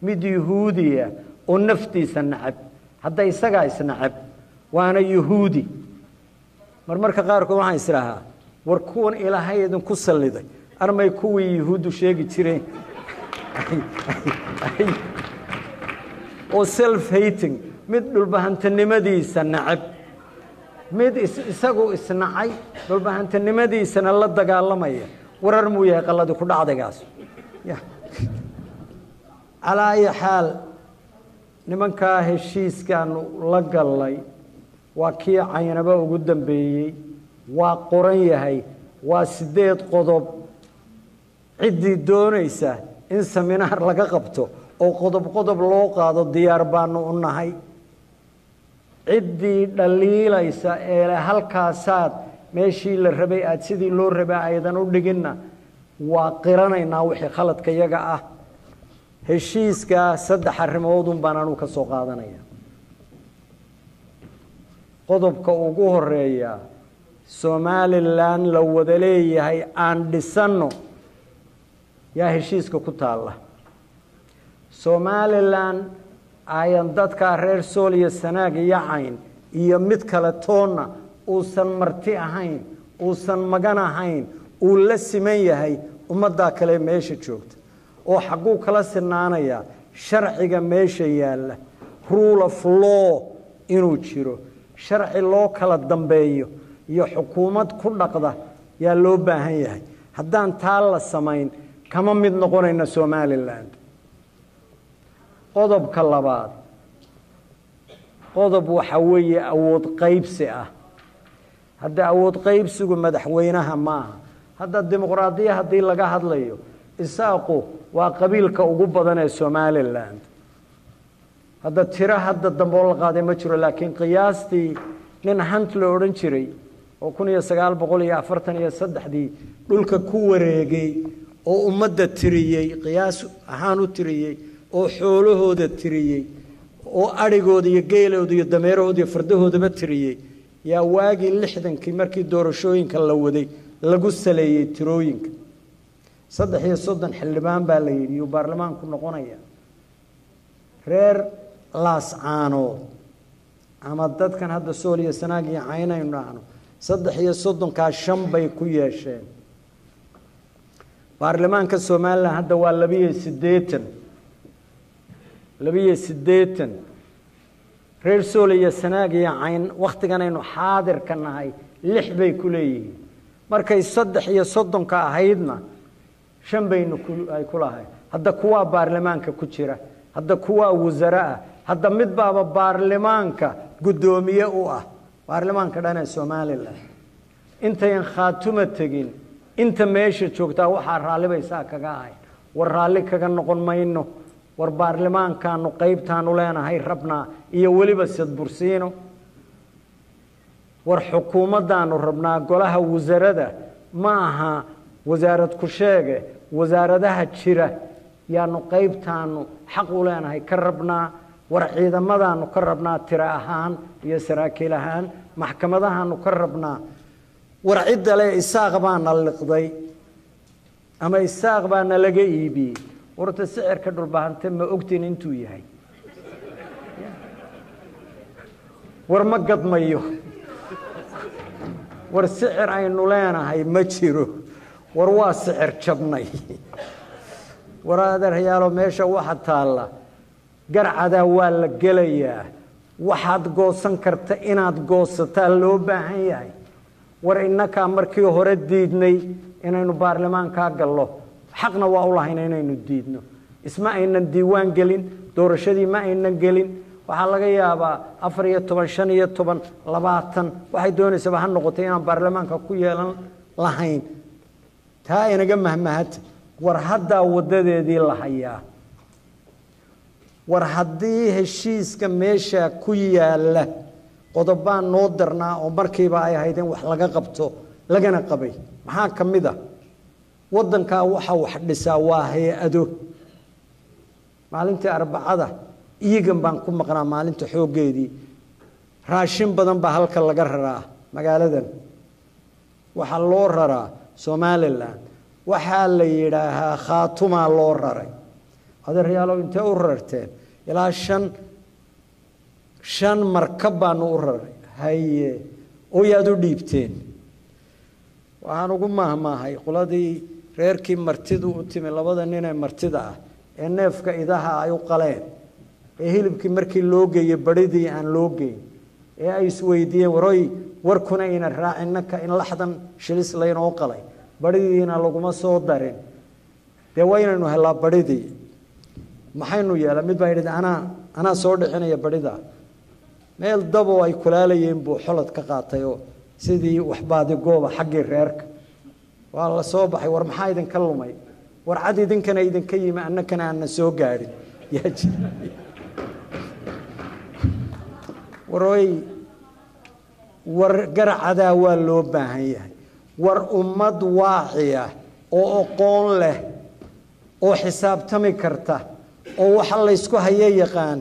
mid yuhuudiya oo naftiisa nacab hadda isagaa isnacab waana yuhuudi marmarka qaarkood waxaan islahaa war kuwan ilaahay idinku salliday armay kuwii yuhuuddu sheegi jireen oo self hating mid dhulbahantanimadiisa nacab mid isagu isnacay dhulbahantanimadiisana la dagaalamaya warar muu yahay qalladii ku dhacdaygaas calaa ayi xaal nimankaa heshiiskaanu la gallay waa kii caynaba ugu dambeeyey waa qoran yahay waa 8 qodob ciddii doonaysa in seminaar laga qabto oo qodob qodob loo qaado diyaar baanu u nahay ciddii dhaliilaysa ee halkaasaad meeshii la rabay aad sidii loo rabay aydan u dhiginna waa qiranaynaa wixii khaladka iyaga ah heshiiska 3 arrimoodun baan anu ka soo qaadanaya qodobka ugu horeeya Somaliland la wada leeyahay aan dhisano yaa heshiiska ku taala Somaliland ayan dadka reer Sool iyo Sanaag iyo Cayn iyo mid kale toona uusan marti ahayn uusan magan ahayn uu la siman yahay ummadda kale meesha joogta oo xaquu kala sinaanaya sharciga meesha yaala rule of law inuu jiro sharci loo kala dambeeyo iyo xukuumad ku dhaqda yaa loo baahan yahay haddaan taa la samayn kama mid noqonayna Somaliland qodobka labaad qodob waxa weeye awood qaybsi ah hadda awood qaybsigu madaxweynaha maaha hadda dimuqraadiya haddii laga hadlayo isaaqu waa qabiilka ugu badan ee Somaliland hadda tira hadda dambe la qaaday ma jiro laakiin qiyaastii nin hant la oran jiray oo 1943 dhulka ku wareegay oo ummadda tiriyay qiyaas ahaan u tiriyay oo xoolahooda tiriyay oo arigooda iyo geelooda iyo dameerahooda iyo fardahoodaba tiriyay yaa waagi 60kii markii doorashooyinka la waday lagu saleeyay tirooyinka 33 xildhibaan baa la yiri oo baarlamaanku noqonaya reer laas caanood ama dadkan hadda Sool iyo Sanaag iyo Cayn aynu naano 33 shan bay ku yeesheen baarlamaanka Soomaaliland hadda waa 82 reer Sool iyo Sanaag iyo Cayn waqtigan aynu xaadir ka nahay 6 bay ku leeyihiin markay 33 ka ahaydna shan baynu ay ku lahayd hadda kuwa baarlamaanka ku jira hadda kuwa wasaaradda hadda mid baaba baarlamaanka gudoomiye u ah baarlamaanka dhan ee Soomaaliland intayn khaatuma tagin inta meesha joogta waxa raalibaysa kaga ahay war raali kaga noqon mayno war baarlamaankaanu qaybtaan u leenahay rabnaa iyo waliba sid bursiino war xukuumadaanu rabnaa golaha wasaaradda ma aha wasaarad ku sheege wasaaradaha jira yaanu qaybtaanu xaq u leenahay ka rabnaa war ciidamadaanu ka rabnaa tira ahaan iyo saraakiil ahaan maxkamadahaanu ka rabnaa war cid le isaaq baana liqday ama isaaq baana laga iibiyey warta sicirka dhulbaahante ma ogtiin intuu yahay war ma gadmayo war sicir aynu leenahay ma jiro war waa sicir jabnay war adeeryaalo meesha waxa taalla garcadaa waa la gelayaa waxaad goosan karta inaad goosataa loo baahan yahay war innakaa markii hore diidnay inaynu baarlamaankaa gallo xaqna waa u lahayn inaynu diidno isma aynan diiwaan gelin doorashadii ma aynan gelin waxaa laga yaabaa 14 15 20 waxay doonaysaa ha noqotay inaan baarlamaanka ku yeelan lahayn taa inaga mahmahad war hadda wadadeedii la hayaa war haddii heshiiska meesha ku yaala qodobaan noo darnaa oo markiiba ay ahayd in wax laga qabto lagana qabay maxaa ka mid ah waddanka waxa wax dhisaa waa hay-ado maalintii arbacada iyagan baan ku maqnaa maalinta xooggeedii raashin badan baa halka laga raraa magaaladan waxaa loo raraa Somaliland waxaa la yidhaahaa khaatumaa loo raray adeeryaalow intee u rarteen ilaa shan markab baanu u raray haye oo yaad u dhiibteen waxaan ugu mahmaahay qoladii reerkii martidu u timi labada nin ee martida ah ee neefka idaha ay u qaleen ee hilibkii markii loo geeyay baridii aan loo geyn ee ay isweydiiyeen waroy warkuna ina raacinaka in laxdan shilis laynoo qalay baridiina laguma soo darin dee waynaynu helaa baridii maxaynu yeelaa mid baa yidhi anaa soo dhicinaya barida meel dabo ay kulaalayeen buu xolad ka qaatay oo sidii waxbaadi gooba xaggii reerka waa la soo baxay war maxaa idinka lumay war cad idinkana idinka yimi annakana aanna soo gaadhin yaa jira waroy war garacadaa waa loo baahan yahay war ummad waaciya oo aqoon leh oo xisaabtami karta oo waxa la isku hayo yaqaan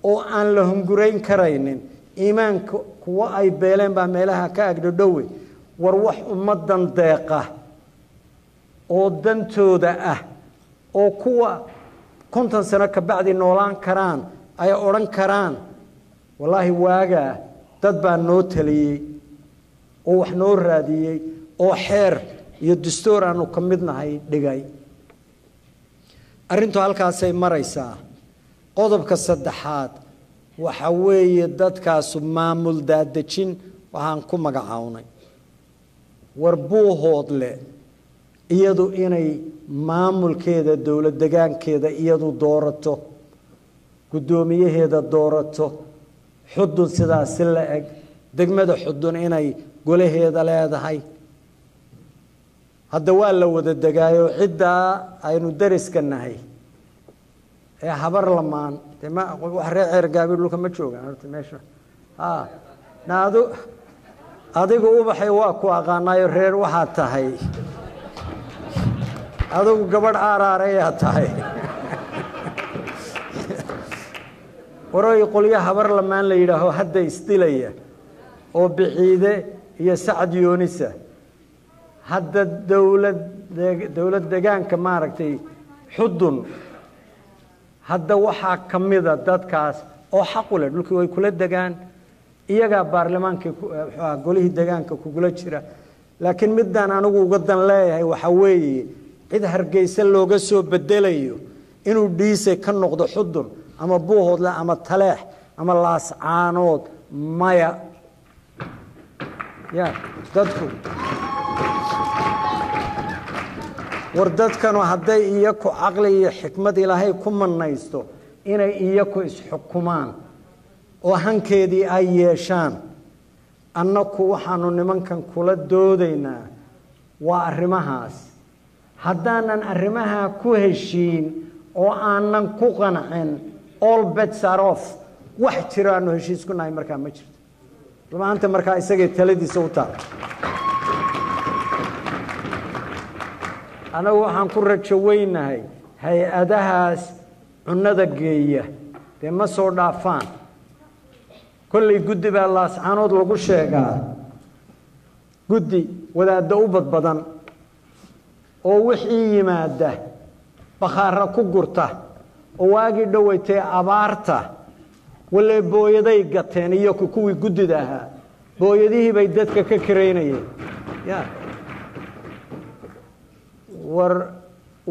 oo aan la hungurayn karaynin iimaanka kuwa ay beeleen baa meelaha ka agdhowey war wax ummadan deeqa oo dantooda ah oo kuwa 50 sano ka bacdi noolaan karaan ay oran karaan wallahi waaga dad baa noo taliyay oo wax noo raadiyay oo xeer iyo dastuur aanu ka midnahay dhigay arrintu halkaasay maraysaa qodobka saddexaad waxa weeye dadkaas maamul daadajin waxaan ku magacawnay war buuhoodle iyadu inay maamulkeeda dawlad deegaankeeda iyadu doorato gudoomiyaheeda doorato xudun sidaas la eg degmada xudun inay golaheeda leedahay hadda waa la wada degaayo cidda aynu dariska nahay ee habar lamaan ma wax reer gaabi dhulka ma joogaan horta meesha naadu adigu u baxay waa ku aqaanayo reer waxa tahay adigu gabadh aaraareeya tahay waray qoliya habar lamaan la yiraahdo hadda isdilaya oo bixiide iyo sacad yoonisa hadda dawlad deegaanka maaragtay xudun hadda waxa kamida dadkaas oo xaq u leh dhulkii way kula degaan iyaga baarlamaanka golihii deegaanka ku gula jira laakiin midaan anigu uga dan leeyahay waxa weeye cid hargeysa looga soo bedelayo inuu dhiise ka noqdo xudun ama buuhoodle ama taleex ama laascaanood maya ya dadku war dadkanu hadday iyaku caqli iyo xikmad ilaahay ku manaysto inay iyaku isxukumaan oo hankeedii ay yeeshaan annaku waxaanu nimankan kula doodaynaa waa arrimahaas haddaanan arrimaha ku heshiin oo aanan ku qancin all bets are off wax jiraanu heshiis ku nahay markaa ma jirto rumaanta markaa isagay taladiisa u taal anagu waxaan ku rajo weynahay hay-adahaas cunada geeya dee ma soo dhaafaan kollay guddi baa laascaanood lagu sheegaa guddi wadaadda u badbadan oo wixii yimaada bakhaara ku gurta oo waagii dhoweytay abaarta wala booyaday gateen iyo kuwii gudida ahaa booyadihii bay dadka ka kareynayeen ya war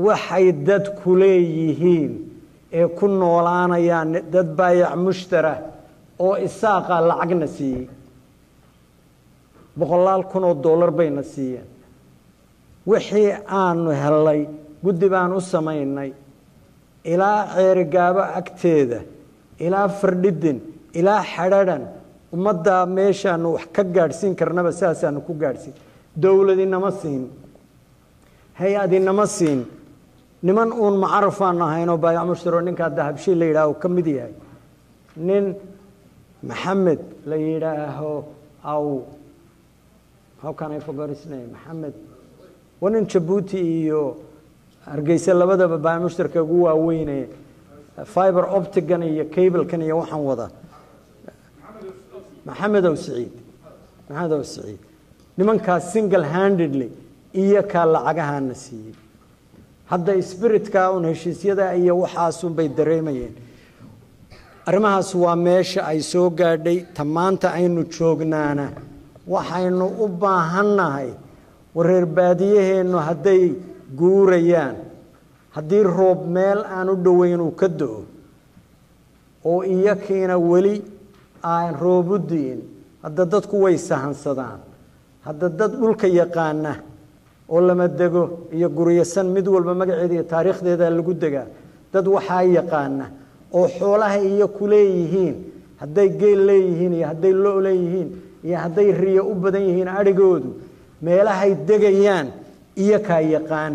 waxay dadku leeyihiin ee ku noolaanayaan dad baayac mushtara oo isaaqa lacagna siiyey $100,000 bayna siiyeen wixii aanu helay guddi baan u samaynay ilaa ceerigaabo agteeda ilaa Fardhidin ilaa Xadhaadhan ummadda meeshaanu wax ka gaadhsiin karnaba saasaanu ku gaadhsiin dawladinama siin hay-adinama siin niman uun macarafaan ahaynoo baayac mushtaro ninkaa dahabshiil la yidhaaho ka mid yahay nin maxamed la yidhaaho how can I forget his name maxamed waa nin Jabuuti iyo Hargeysa labadaba baayac mushtarka ugu waaweynee fiber optic-gan iyo cable-kan iyo waxaan wada maxamed ow Saciid nimankaas single handedly iyo ka lacagahaana siiyey hadda spiritka un heshiisyada iyo waxaasun bay dareemayeen arrimahaas waa meesha ay soo gaadhay tamaanta aynu joognaana waxaynu u baahannahay wareer baadiyaheennu hadday guurayaan haddii roob meel aan u dhoweyn uu ka da'o oo iyakiina weli aan roob u di'in hadda dadku way sahansadaan hadda dad dhulka yaqaana oo lama dego iyo guryasan mid walba magaceeda iyo taariikhdeeda lagu degaa dad waxaa yaqaana oo xoolaha iyo ku leeyihiin hadday geel leeyihiin iyo hadday lo' leeyihiin iyo hadday riyo u badan yihiin adhigoodu meelahay degayaan iyo kaa yaqaan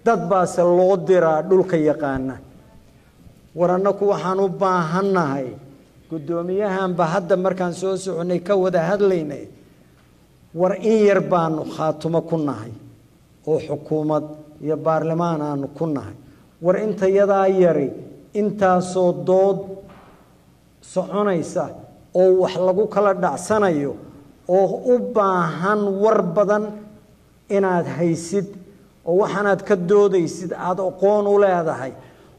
dad baase loo diraa dhulka yaqaana war annaku waxaan u baahannahay guddoomiyahanba hadda markaan soo soconay ka wada hadlaynay war in yar baanu khaatumo ku nahay oo xukuumad iyo baarlamaan aanu ku nahay war inta yadaa yari intaasoo dood soconaysa oo wax lagu kala dhacsanayo oo u baahan war badan inaad haysid oo waxaanaad ka doodaysid aada aqoon u leedahay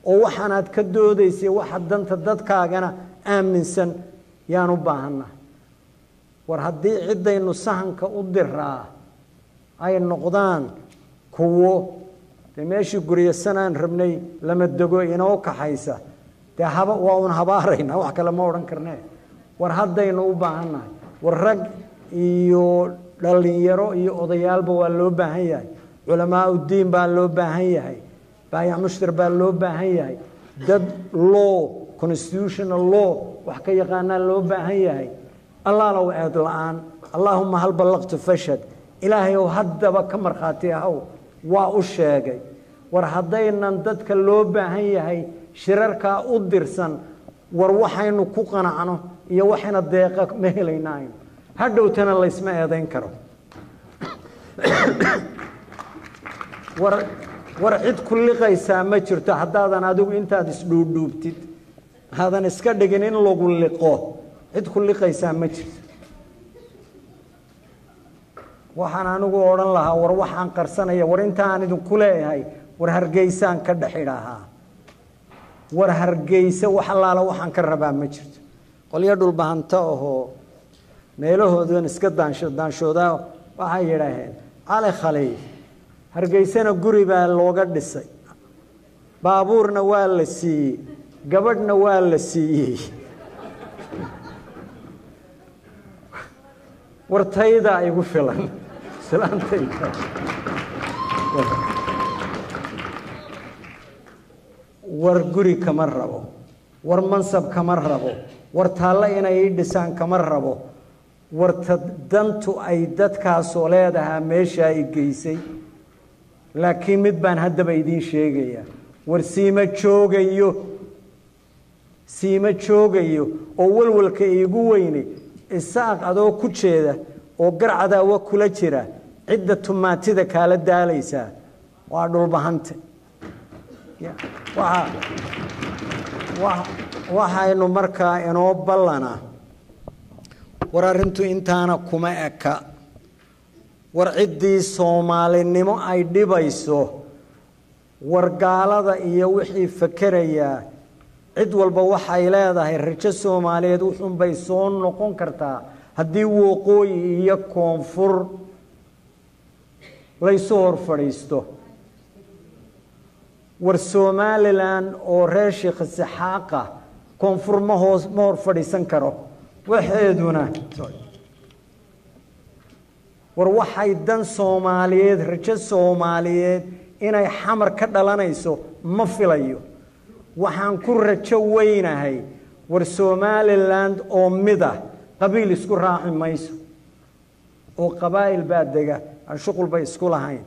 oo waxaanaad ka doodaysid waxa danta dadkaagana aaminsan yaan u baahannahay war haddii ciddaynu sahanka u diraa ay noqdaan kuwo dee meeshii guryasanaan rabnay lama dego inoo kaxaysa dee waa un habaaraynaa wax kale ma odhan karnee war haddaynu u baahannahay war rag iyo dhalinyaro iyo odayaalba waa loo baahan yahay culamaa uddiin baa loo baahan yahay baayac mushtar baa loo baahan yahay dad law constitutional law wax ka yaqaanaa loo baahan yahay allaalow eed la-aan allaahuma hal ballaqtu fashad ilaahay ow haddaba ka markhaati ahow waa u sheegay war haddaynan dadka loo baahan yahay shirarkaa u dirsan war waxaynu ku qanacno iyo waxayna deeqa ma helaynaayn hadhowtana laysma eedayn karo war cid ku liqaysaa ma jirto haddaadan adigu intaad isdhuudhuubtid haadan iska dhigin in lagu liqo cid ku liqaysaa ma jirto waxaan anigu odhan lahaa war waxaan qarsanaya war intaan idinku leeyahay war hargeysaan ka dhexidhahaa war hargeysa wax allaala waxaan ka rabaa ma jirto qolyo dhulbahanta ahoo meelahoodan iska daanshoodaa waxay yidhaaheen cali khaliif hargeysana guri baa looga dhisay baabuurna waa la siiyey gabadhna waa la siiyey wartayda igu filan islaantayda war guri kama rabo war mansab kama rabo war taalle inay ii dhisaan kama rabo warta dantu ay dadkaasoo leedahaa meesha ay geysay laakiin mid baan haddaba idiin sheegayaa war siima joogayo oo walwalka iigu weyne isaaq adoo ku jeeda oo garcadaawa kula jira cidda tumaatida kaala daalaysaa waa dhulbahante waxaynu markaa inoo ballanaa war arrintu intaana kuma eka war ciddii soomaalinimo ay dhibayso war gaalada iyo wixii fakerayaa cid walba waxay leedahay rajo Soomaaliyeed wuxuun bay soo noqon kartaa haddii waqooyi iyo koonfur la soo hor fadhiisto war Somaliland oo reer Sheekh Saxaaqa koonfur ma hor fadhiisan karo waxeeduna war waxay dan Soomaaliyeed rajo Soomaaliyeed inay xamar ka dhalanayso ma filayo waxaan ku rajo weynahay war Somaliland oo mida qabiil isku raaci mayso oo qabaa'il baa dega aan shuqul bay isku lahayn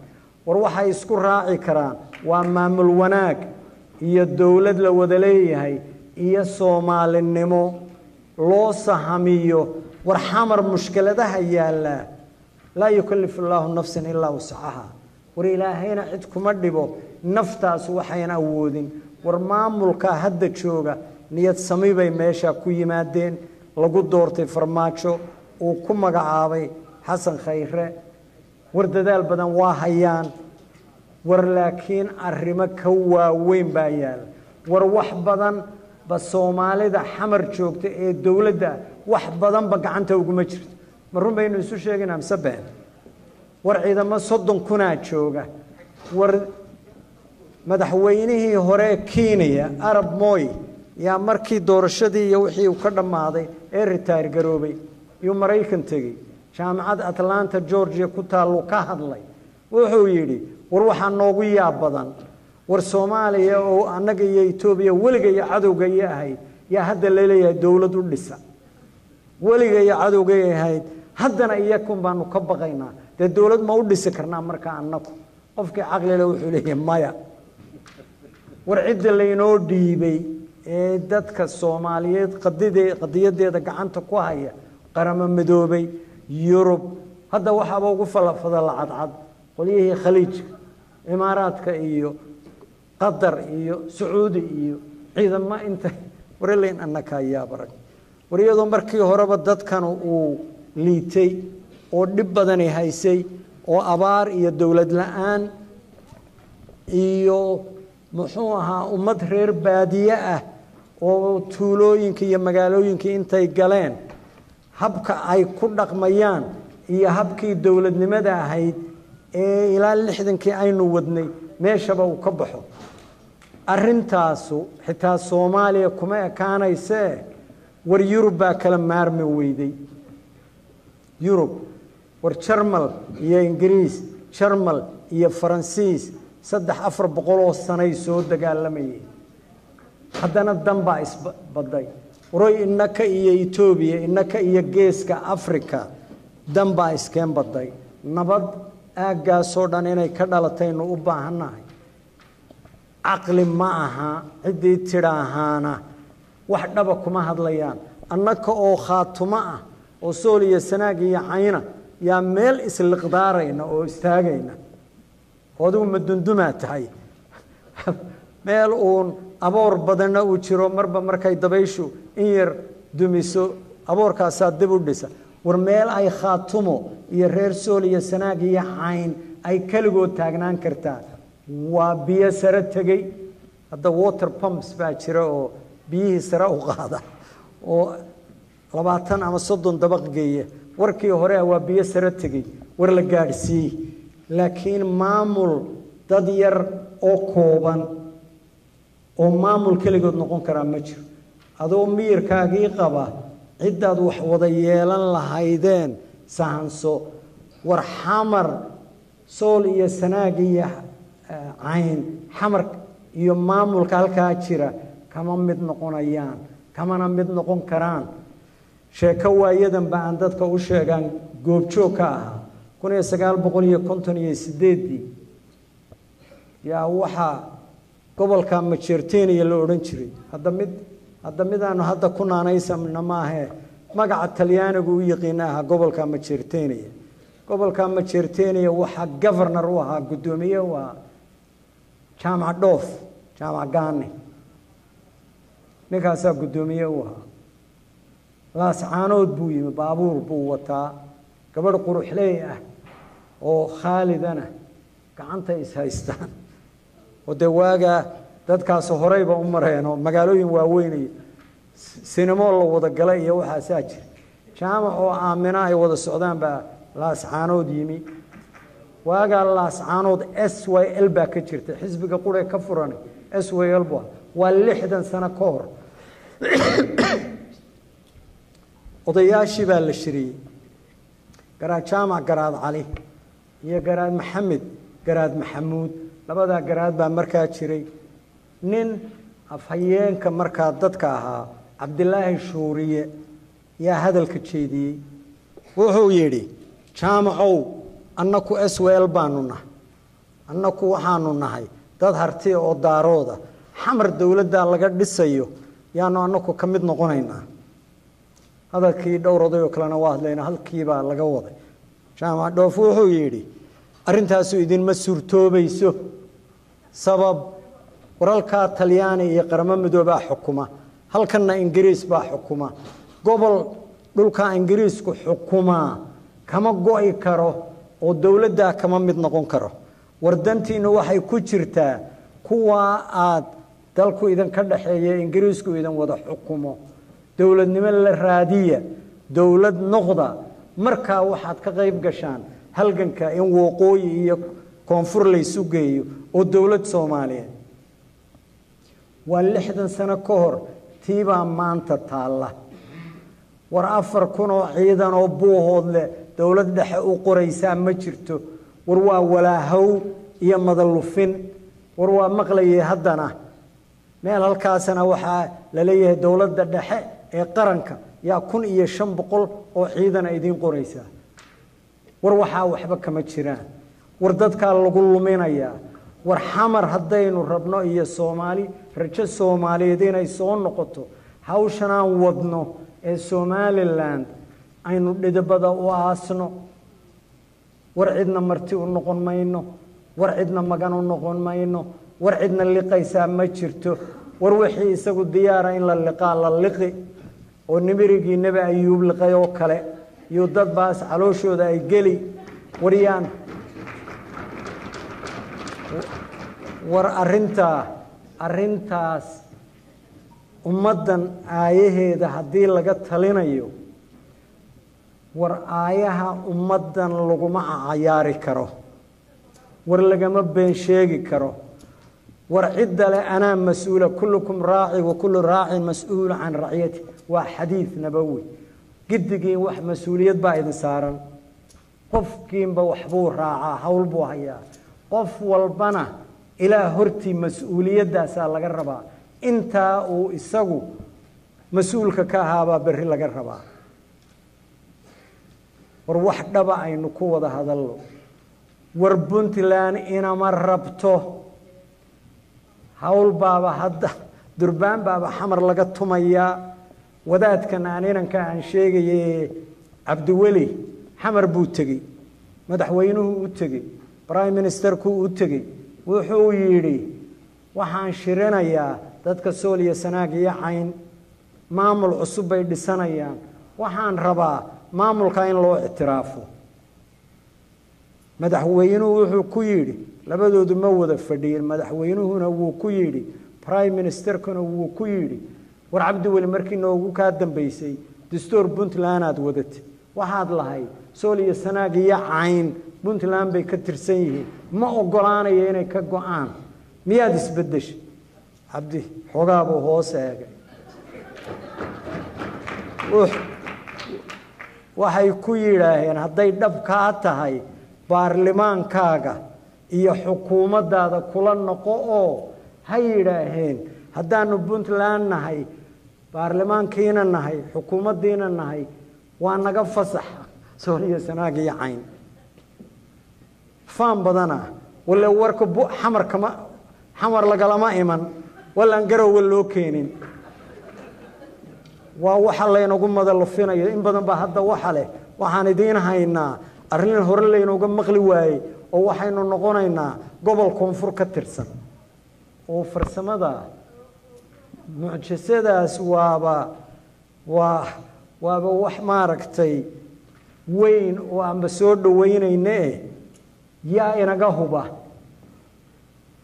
war waxay isku raaci karaan waa maamul wanaag iyo dawlad la wada leeyahay iyo Soomaalinimo loo sahamiyo war xamar mushkiladaha yaala la yukallifu Allahu nafsan illa wus'aha war ilaahayna cid kuma dhibo naftaas waxayna awoodin war maamulka hadda jooga niyad sami bay meesha ku yimaadeen lagu doortay farmaajo oo ku magacaabay Xasan Khayre war dadaal badan waa hayaan war laakiin arrimo ka waaweyn baa yaal war wax badan ba Soomaalida xamar joogta ee dawladda wax badan ba gacanta ugu ma jirto marun baynu isu sheegnaa sabeen war ciidamo 30 kuna jooga war madaxweynihii hore Kenya Arab Moi yaa markii doorashadii iyo wixii uu ka dhamaaday ee retire garoobay iyo Mareykan tagay jaamacad Atlanta Georgia ku taalo ka hadlay wuxuu yiri war waxa noogu yaab badan war Soomaaliya oo anaga iyo Itoobiya waliga iyo cadowga yahay yaa hadda leeyahay dawlad u dhisa waliga iyo cadowga yahay haddana iyakum baanu ka baqaynaa de dawlad ma u dhisi karnaa marka annagu qofkii aqli leh wuxuu leeyahay maya war cid leeyno dhiibay ee dadka Soomaaliyeed qadiyadeeda gacanta ku haya qaramo midoobay Yurub hadda waxa ugu fadal cadcad qoliyihii Khaliij Imaaraadka iyo Qatar iyo Sacuudi iyo ciidamada inta warleen annaka ayaa barag wariyadu markii horeba dadkan uu liitay oo dib badan ay haysay oo abaar iyo dawlad la'aan iyo muxuu ahaa ummad reer baadiye ah oo tuulooyinka iyo magaalooyinka intay galeen habka ay ku dhaqmayaan iyo habkii dawladnimada ahayd ee ilaa 60kii aynu wadnay meeshaba uu ka baxo arintaasu xitaa Soomaaliya kuma ekaanayse war Yurub baa kala maarmi weyday Yurub war Jarmal iyo Ingiriis Jarmal iyo Faransiis 300-400 oo sanay soo dagaalamayay haddana damba isbaday waroy innaka iyo Itoobiya innaka iyo geeska Afrika damba iskeen baday nabad aagaas oo dhan inay ka dhalatayno u baahanahay aqli ma aha cidii tiraahana wax dhaba kuma hadlayaan annaka oo khaatuma ah oo Soomaaliya Sanaag iyo Cayna yaa meel isliqdaarayna oo istaagayna hoodu madunduma tahay meel uun aboor badan uu jiro marba markay dabayshu in yar dumiso aboorkaas dib u dhisa war meel ay khaatumo iyo reer Soomaaliya Sanaag iyo Cayn ay kaligood taagnaan kartaa waa biyo sare tagay hadda water pumps baa jira oo biyihii sare u qaada oo 20 ama 30 dabaq geeya warkii hore waa biyo sare tagay war la gaarsiiyay laakiin maamul dad yar oo kooban oo maamul kaligood noqon kara ma jiro adoo miirkaagii qaba cidaad wax wada yeelan lahaydeen sahanso war xamar sool iyo Sanaag iyo Cayn xamar iyo maamulka halka jira kama mid noqonayaan kamana mid noqon karaan sheeko waayadan baan dadka u sheegan goobjoog ka ah 1958 yaa waxa gobolka Majeerteeniya la oran jiray hadda midaanu hadda ku naanaysamna maahe magaca Talyaanigu u yaqaanaha gobolka Majeerteeniya waxa governor u ahaa gudoomiye waa jaamac Dhoof jaamac Gaani ninkaas gudoomiye u ahaa laas caanood buu yimi baabuur buu wataa gabadh quruxley ah oo Khaalidana gacanta is haystaan oo dawaaga dadkaas horeyba u mareen oo magaalooyin waaweyn sinimo la wada galay iyo waxaasaa jira jaamac oo aamina ay wada socdaan baa laascaanood yimi waagaa laascaanood SYL baa ka jirta xisbiga qure ka furanay SYL waa 60 sano ka hor odayaashii baa la shiriyey garaad jaamac garaad cali iyo garaad maxamed garaad maxamuud labadaa garaad baa markaa jiray nin afhayeenka markaa dadka ahaa cabdilaahi shuuriye yaa hadalka jeediyey wuxuu yidhi jaamacow annaku SYL baanu nahay annaku waxaanu nahay dad harti oo daarooda xamar dowladda laga dhisayo yaanu annaku ka mid noqonaynaa hadalkii dhowr oday oo kalena waa hadlayna halkiibaa laga waday jaamac dhoof wuxuu yidhi arrintaasu idinma suurtoobayso sabab waralkaa talyaani iyo qaramo midoobaa xukuma halkanna ingiriis baa xukuma gobol dhulka ingiriisku xukuma kama go'i karo oo dowladda kama mid noqon karo wardantiina waxay ku jirtaa kuwa aad dalku idan ka dhaxeeya ingiriisku idan wada xukumo dowladnimo la raadiya dowlad noqda markaa waxaad ka qayb gashaan halganka in waqooyi iyo koonfur la isu geeyo oo dowlad Soomaaliyeed waa 60 sano ka hor tiibaa maanta taala war 4,000 oo ciidan oo buuhood leh dowlad dhexe u qoraysaa ma jirto war waa walaahow iyo madalufin war waa maqlayay haddana meel halkaasna waxaa la leeyahay dowladda dhexe ee qaranka yaa 1,500 oo ciidan idin qoraysaa war waxaa waxba kama jiraan war dadka lagu luminayaa war xamar haddaynu rabno iyo Soomaali rajo Soomaaliyeed inay soo noqoto hawshan aan wadno ee Somaliland aynu dhidabada u aasno war cidna marti u noqon mayno war cidna magan u noqon mayno war cidna liqaysaa ma jirto war wixii isagu diyaara in la liqaa la liqi oo nimirigii nabi ayuub liqay oo kale iyo dad baas calooshooda ay geli wariyaan war arrintaas ummadan aayaheeda haddii laga talinayo war aayaha ummadan laguma cayaari karo war lagama been sheegi karo war cidda le anaa mas-uula kullukum raaci wa kullu raacin mas-uul can raciyati waa xadiid nabawi giddigiin wax mas-uuliyad baa idin saaran qofkiinba waxbuu raacaa hawl buu hayaa qof walbana ilaa hortii mas-uuliyadaasaa laga rabaa intaa uu isagu mas-uulka ka ahaabaa berri laga rabaa war wax dhaba aynu ku wada hadalno war Puntland inama rabto hawl baaba hadda durbaan baaba xamar laga tumayaa wadaadkan aaninanka aan sheegayay Cabdiweli xamar buu tagay madaxweynuhu u tagay prime ministerku u tagay wuxuu yiri waxaan shirinayaa dadka Soomaaliya Sanaag iyo Cayn maamul cusub ay dhisanayaan waxaan rabaa maamulka in loo ictiraafo madaxweynuhu wuxuu ku yiri labadoodu ma wada fadhiyeen madaxweynuhuna wuu ku yiri prime ministerkuna wuu ku yiri war Cabdiweli markii noogu ka dambeysay dastuur Puntland aad wadatay waxaad lahay Soomaaliya Sanaag iyo Cayn Puntland bay ka tirsan yihiin ma ogolaanayo inay ka go'aan miyaad isbeddesh Cabdi xogaabo hoos eegay waxay ku yiraahdeen hadday dhab ka tahay baarlamaankaaga iyo xukuumaddaada kula noqo oo hay yiraahdeen haddaanu Puntland nahay baarlamaankiina nahay xukuumaddiina nahay waa naga fasax Soomaaliya Sanaag iyo Cayn faan badana wala warka xamar lagalama iman wala garow loo keenin waa waxa laynagu madalufinayo in badan ba hadda waxa leh waxaan idin haynaa arrin hore laynagu maqli waayay oo waxaynu noqonaynaa gobol koonfur ka tirsan oo farsamada mucjisadaas waaba wax maaragtay weyn oo aan soo dhaweynayne yaa inaga huba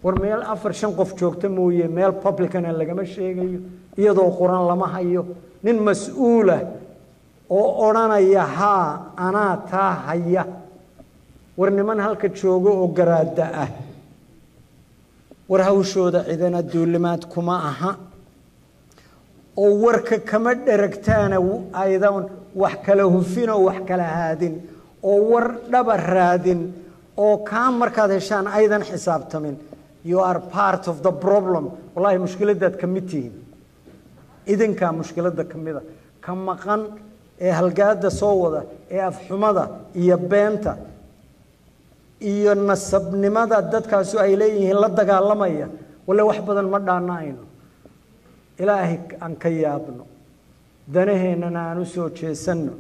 war meel 4-5 qof joogta mooyee meel publicana lagama sheegayo iyadoo quran lama hayo nin mas'uula oo odhanaya haa anaa taa haya war niman halka joogo oo garaada ah war hawshooda cidana duulimaad kuma aha oo warka kama dheragtaana aydan wax kala hufin oo wax kala haadin oo war dhaba raadin oo ka markaad heshaan aydan xisaabtamin you are part of the problem wallahi mushkiladaad ka mid tihiin idinka mushkilada kamida ka maqan ee halgaada soo wada ee afxumada iyo beenta iyo nasabnimada dadkaas ay leeyihiin la dagaalamaya wala wax badan ma dhaanaayno ilaahay aan ka yaabno danaheenana aan u soo jeesano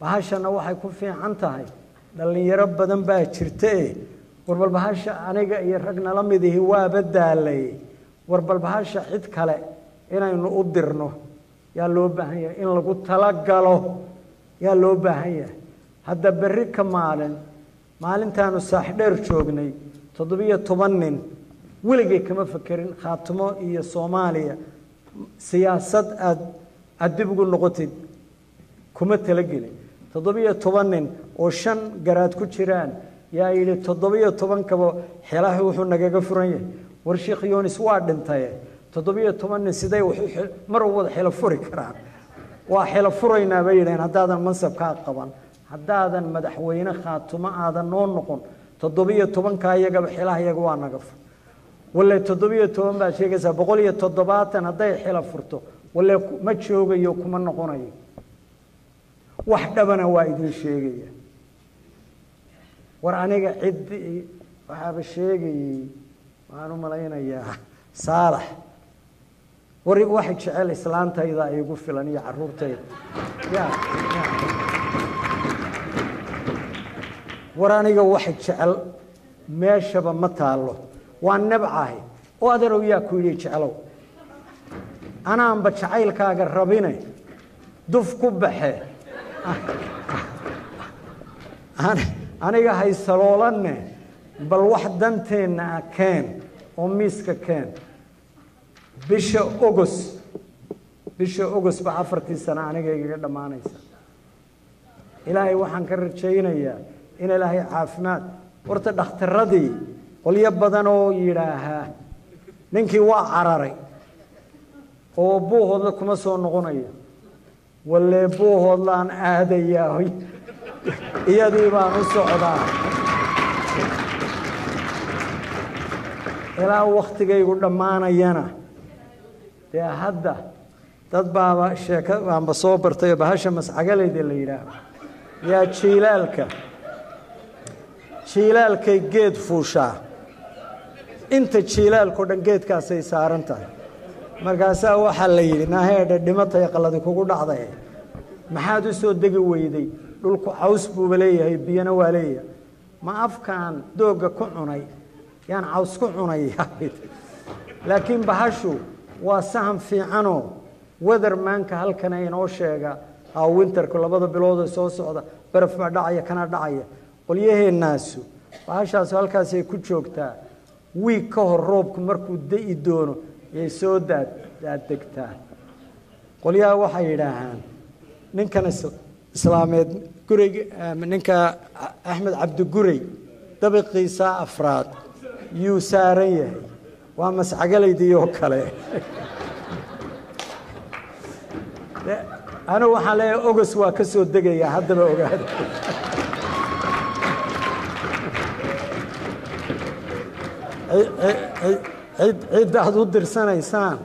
bahashana waxay ku fiican tahay dhalinyaro badan baa jirta warbal bahasha aniga iyo ragna la mid yahay waa badaalay warbal bahasha cid kale inaynu u dirno yaa loo baahan yahay in lagu tala galo yaa loo baahan yahay hadda berri ka maalintaanu saaxdheer joognay 17 nin weligay kama fakirin khaatimo iyo Soomaaliya siyaasad aad dib ugu noqotid kuma talagelin 17 nin oo 5 garaad ku jiraan yaa yiri 17 kaba xilaahi wuxuu nagaga furan yahay war Sheekh Yoonis waa dhintay 17 nin siday mar wada xilo furi karaan waa xilo furaynaa bay yiraahdeen haddaadan mansabka qaban haddaadan madaxweyne khaatimo aadan noo noqon 17 ka iyaga xilaha iyaga waa naga fur wala 17 baa sheegaysa 170 haday xilo furto wala ma joogayo kuma noqonayo wax dhabana waa idin sheegaya war aniga cid waxa sheegayay waxaan u malaynayaa saalax wariga waxa jecel islaantayda ay ugu filan iyo caruurtayda war aniga waxa jecel meeshaba ma taalo waa nabcahay oo adeerow yaa ku yiri jecelow anaan ba jacaylkaaga rabinay duf ku baxee aniga hay saloolanne bal wax danteena keen oo miiska keen bisha August ba 4 sano aniga iga dhamaanaysa ilaahay waxaan ka rajaynayaa in ilaahay caafimaad warta dhakhtaradii qoliyo badan oo yiraaha ninkii waa cararay oo buuhooda kuma soo noqonayo walla buuhoodlaan aadayaa iyadii baan u socdaa ilaa waqtigaygu dhamaanayana dee hadda dad baaba sheekaanba soo bartay bahasha mascagalayda la yiraahdo yaa jiilaalkay geed fuushaa inta jiilaalku dhan geedkaasay saaran tahay markaasaa waxaa la yidhi naaheedha dhimatay qaladi kugu dhacday maxaad u soo degi weyday dhulku caws buuba leeyahay biyana waa leeyahay ma afkaan dooga ku cunay yaan caws ku cunay laakiin bahashu waa saham fiicanoo weathermanka halkan inoo sheega winterku 2 bilood soo socda baraf ma dhacaya kana dhacaya qolyaheenaasu bahashaas halkaas ay ku joogtaa week ka hor roobku markuu da'ii doono ay soo degtaa qolyaha waxay yiraahdaan ninkan islaameed guriga ninka Axmed Cabdi Gurey dabiqiisa afraad yuu saaran yahay waa mascagalaydii oo kale ana waxa la August waa ka soo degaya haddaba ogaada cid aad u dirsanaysaan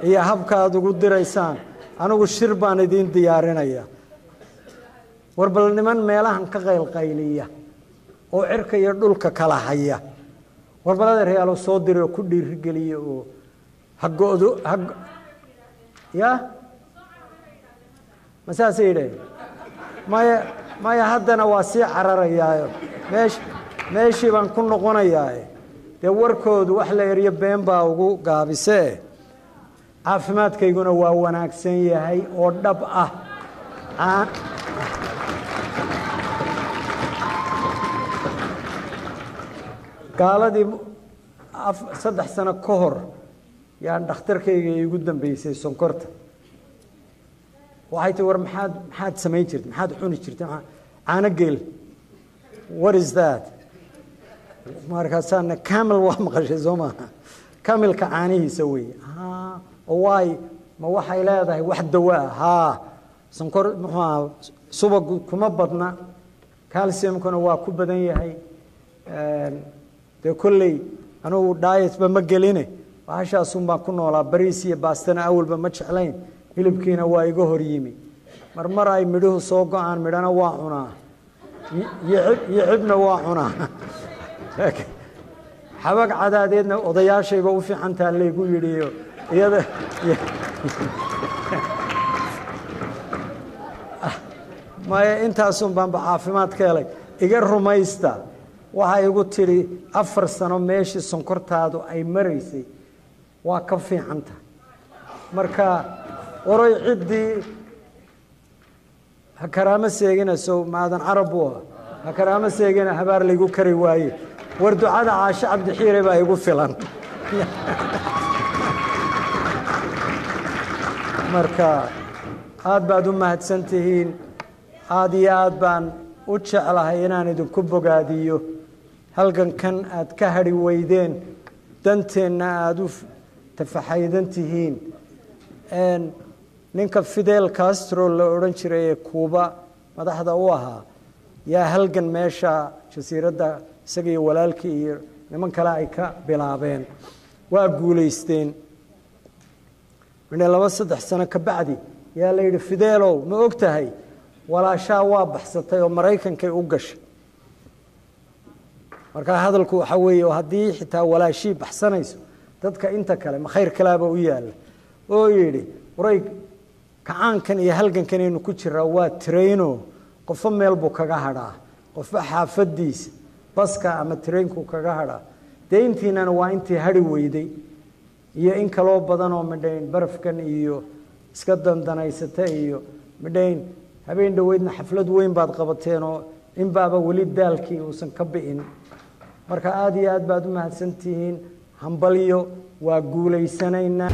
iyo habka aad ugu diraysaan anigu shir baan idin diyaarinaya warbal niman meelahan ka qaylqayliya oo cirka iyo dhulka kala haya warbalada reeyalo soo diray ku dhiirigeliyo oo hagoodo ya masaasayde maya haddana waa sii cararayaayo meeshii baan ku noqonayaa dee warkoodu wax la eriyo been baa ugu gaabisee caafimaadkayguna waa wanaagsan yahay oo dhab ah saddex sano ka hor yaan dhakhtarkayga igu dambeysay sonkorta waxay tii war maxaad samayn jirtay maxaad cuni jirtay caano geel what is that markaasaan camel waa maqashay soo maaha camelka caanihiisa weeye oo waay ma waxay leedahay wax dawaa haa sonkor muxuu subag kuma badna calciumkuna waa ku badan yahay de kulley anugu diet ba ma geline waxaashaasuun baan ku noolaa bariis iyo baastana awalba ma jeclayn hilibkiina waa iga hor yimi marmar ay midhuhu soo go-aan midhana waa cunaa iyo xibna waa cunaa xabag cadaadeedna odayaashayba u fiicantaa laygu yidhiyo iyada maya intaasun baanba caafimaad ka helay iga rumaysta waxay igu tidhi 4 sano meeshii sonkortaadu ay maraysay waa ka fiican tahay marka waray ciddii ha karaama seeginayso maadan carab u ah ha karaama seegina habaar laygu kari waaye war ducada caasho cabdi xiire baa igu filan marka aad baad u mahadsantihiin aad iyo aad baan u jeclahay inaan idinku bogaadiyo halgankan aad ka hadhi weydeen danteenna aad u tafaxaydan tihiin ninka Fidel Castro la odhan jiray ee Cuba madaxda u ahaa yaa halgan meesha jasiiradda isaga iyo walaalkii iyo niman kale ay ka bilaabeen waa guulaysteen min 2-3 sano ka bacdi yaa la yidhi Fidelow ma ogtahay walaashaa waa baxsatay oo Mareykankay u gashay marka hadalku waxa weeye haddii xitaa walaashii baxsanayso dadka inta kale ma khayr kalaaba u yaala oo yidhi waray kacaankan iyo halgankan inuu ku jiraa waa traino qofo meel buu kaga hadhaa qofba xaafadiisa baska ama trainku kaga hadhaa deyntiinana waa intii hadhi weyday iyo in kaloo badan oo midhayn barafkan iyo iska dandanaysata iyo midhayn habeen dhaweydna xaflad weyn baad qabateen oo in baaba weli daalkii uusan ka bi'in marka aad iyo aad baad u mahadsantihiin hambalyo waa guulaysanaynaa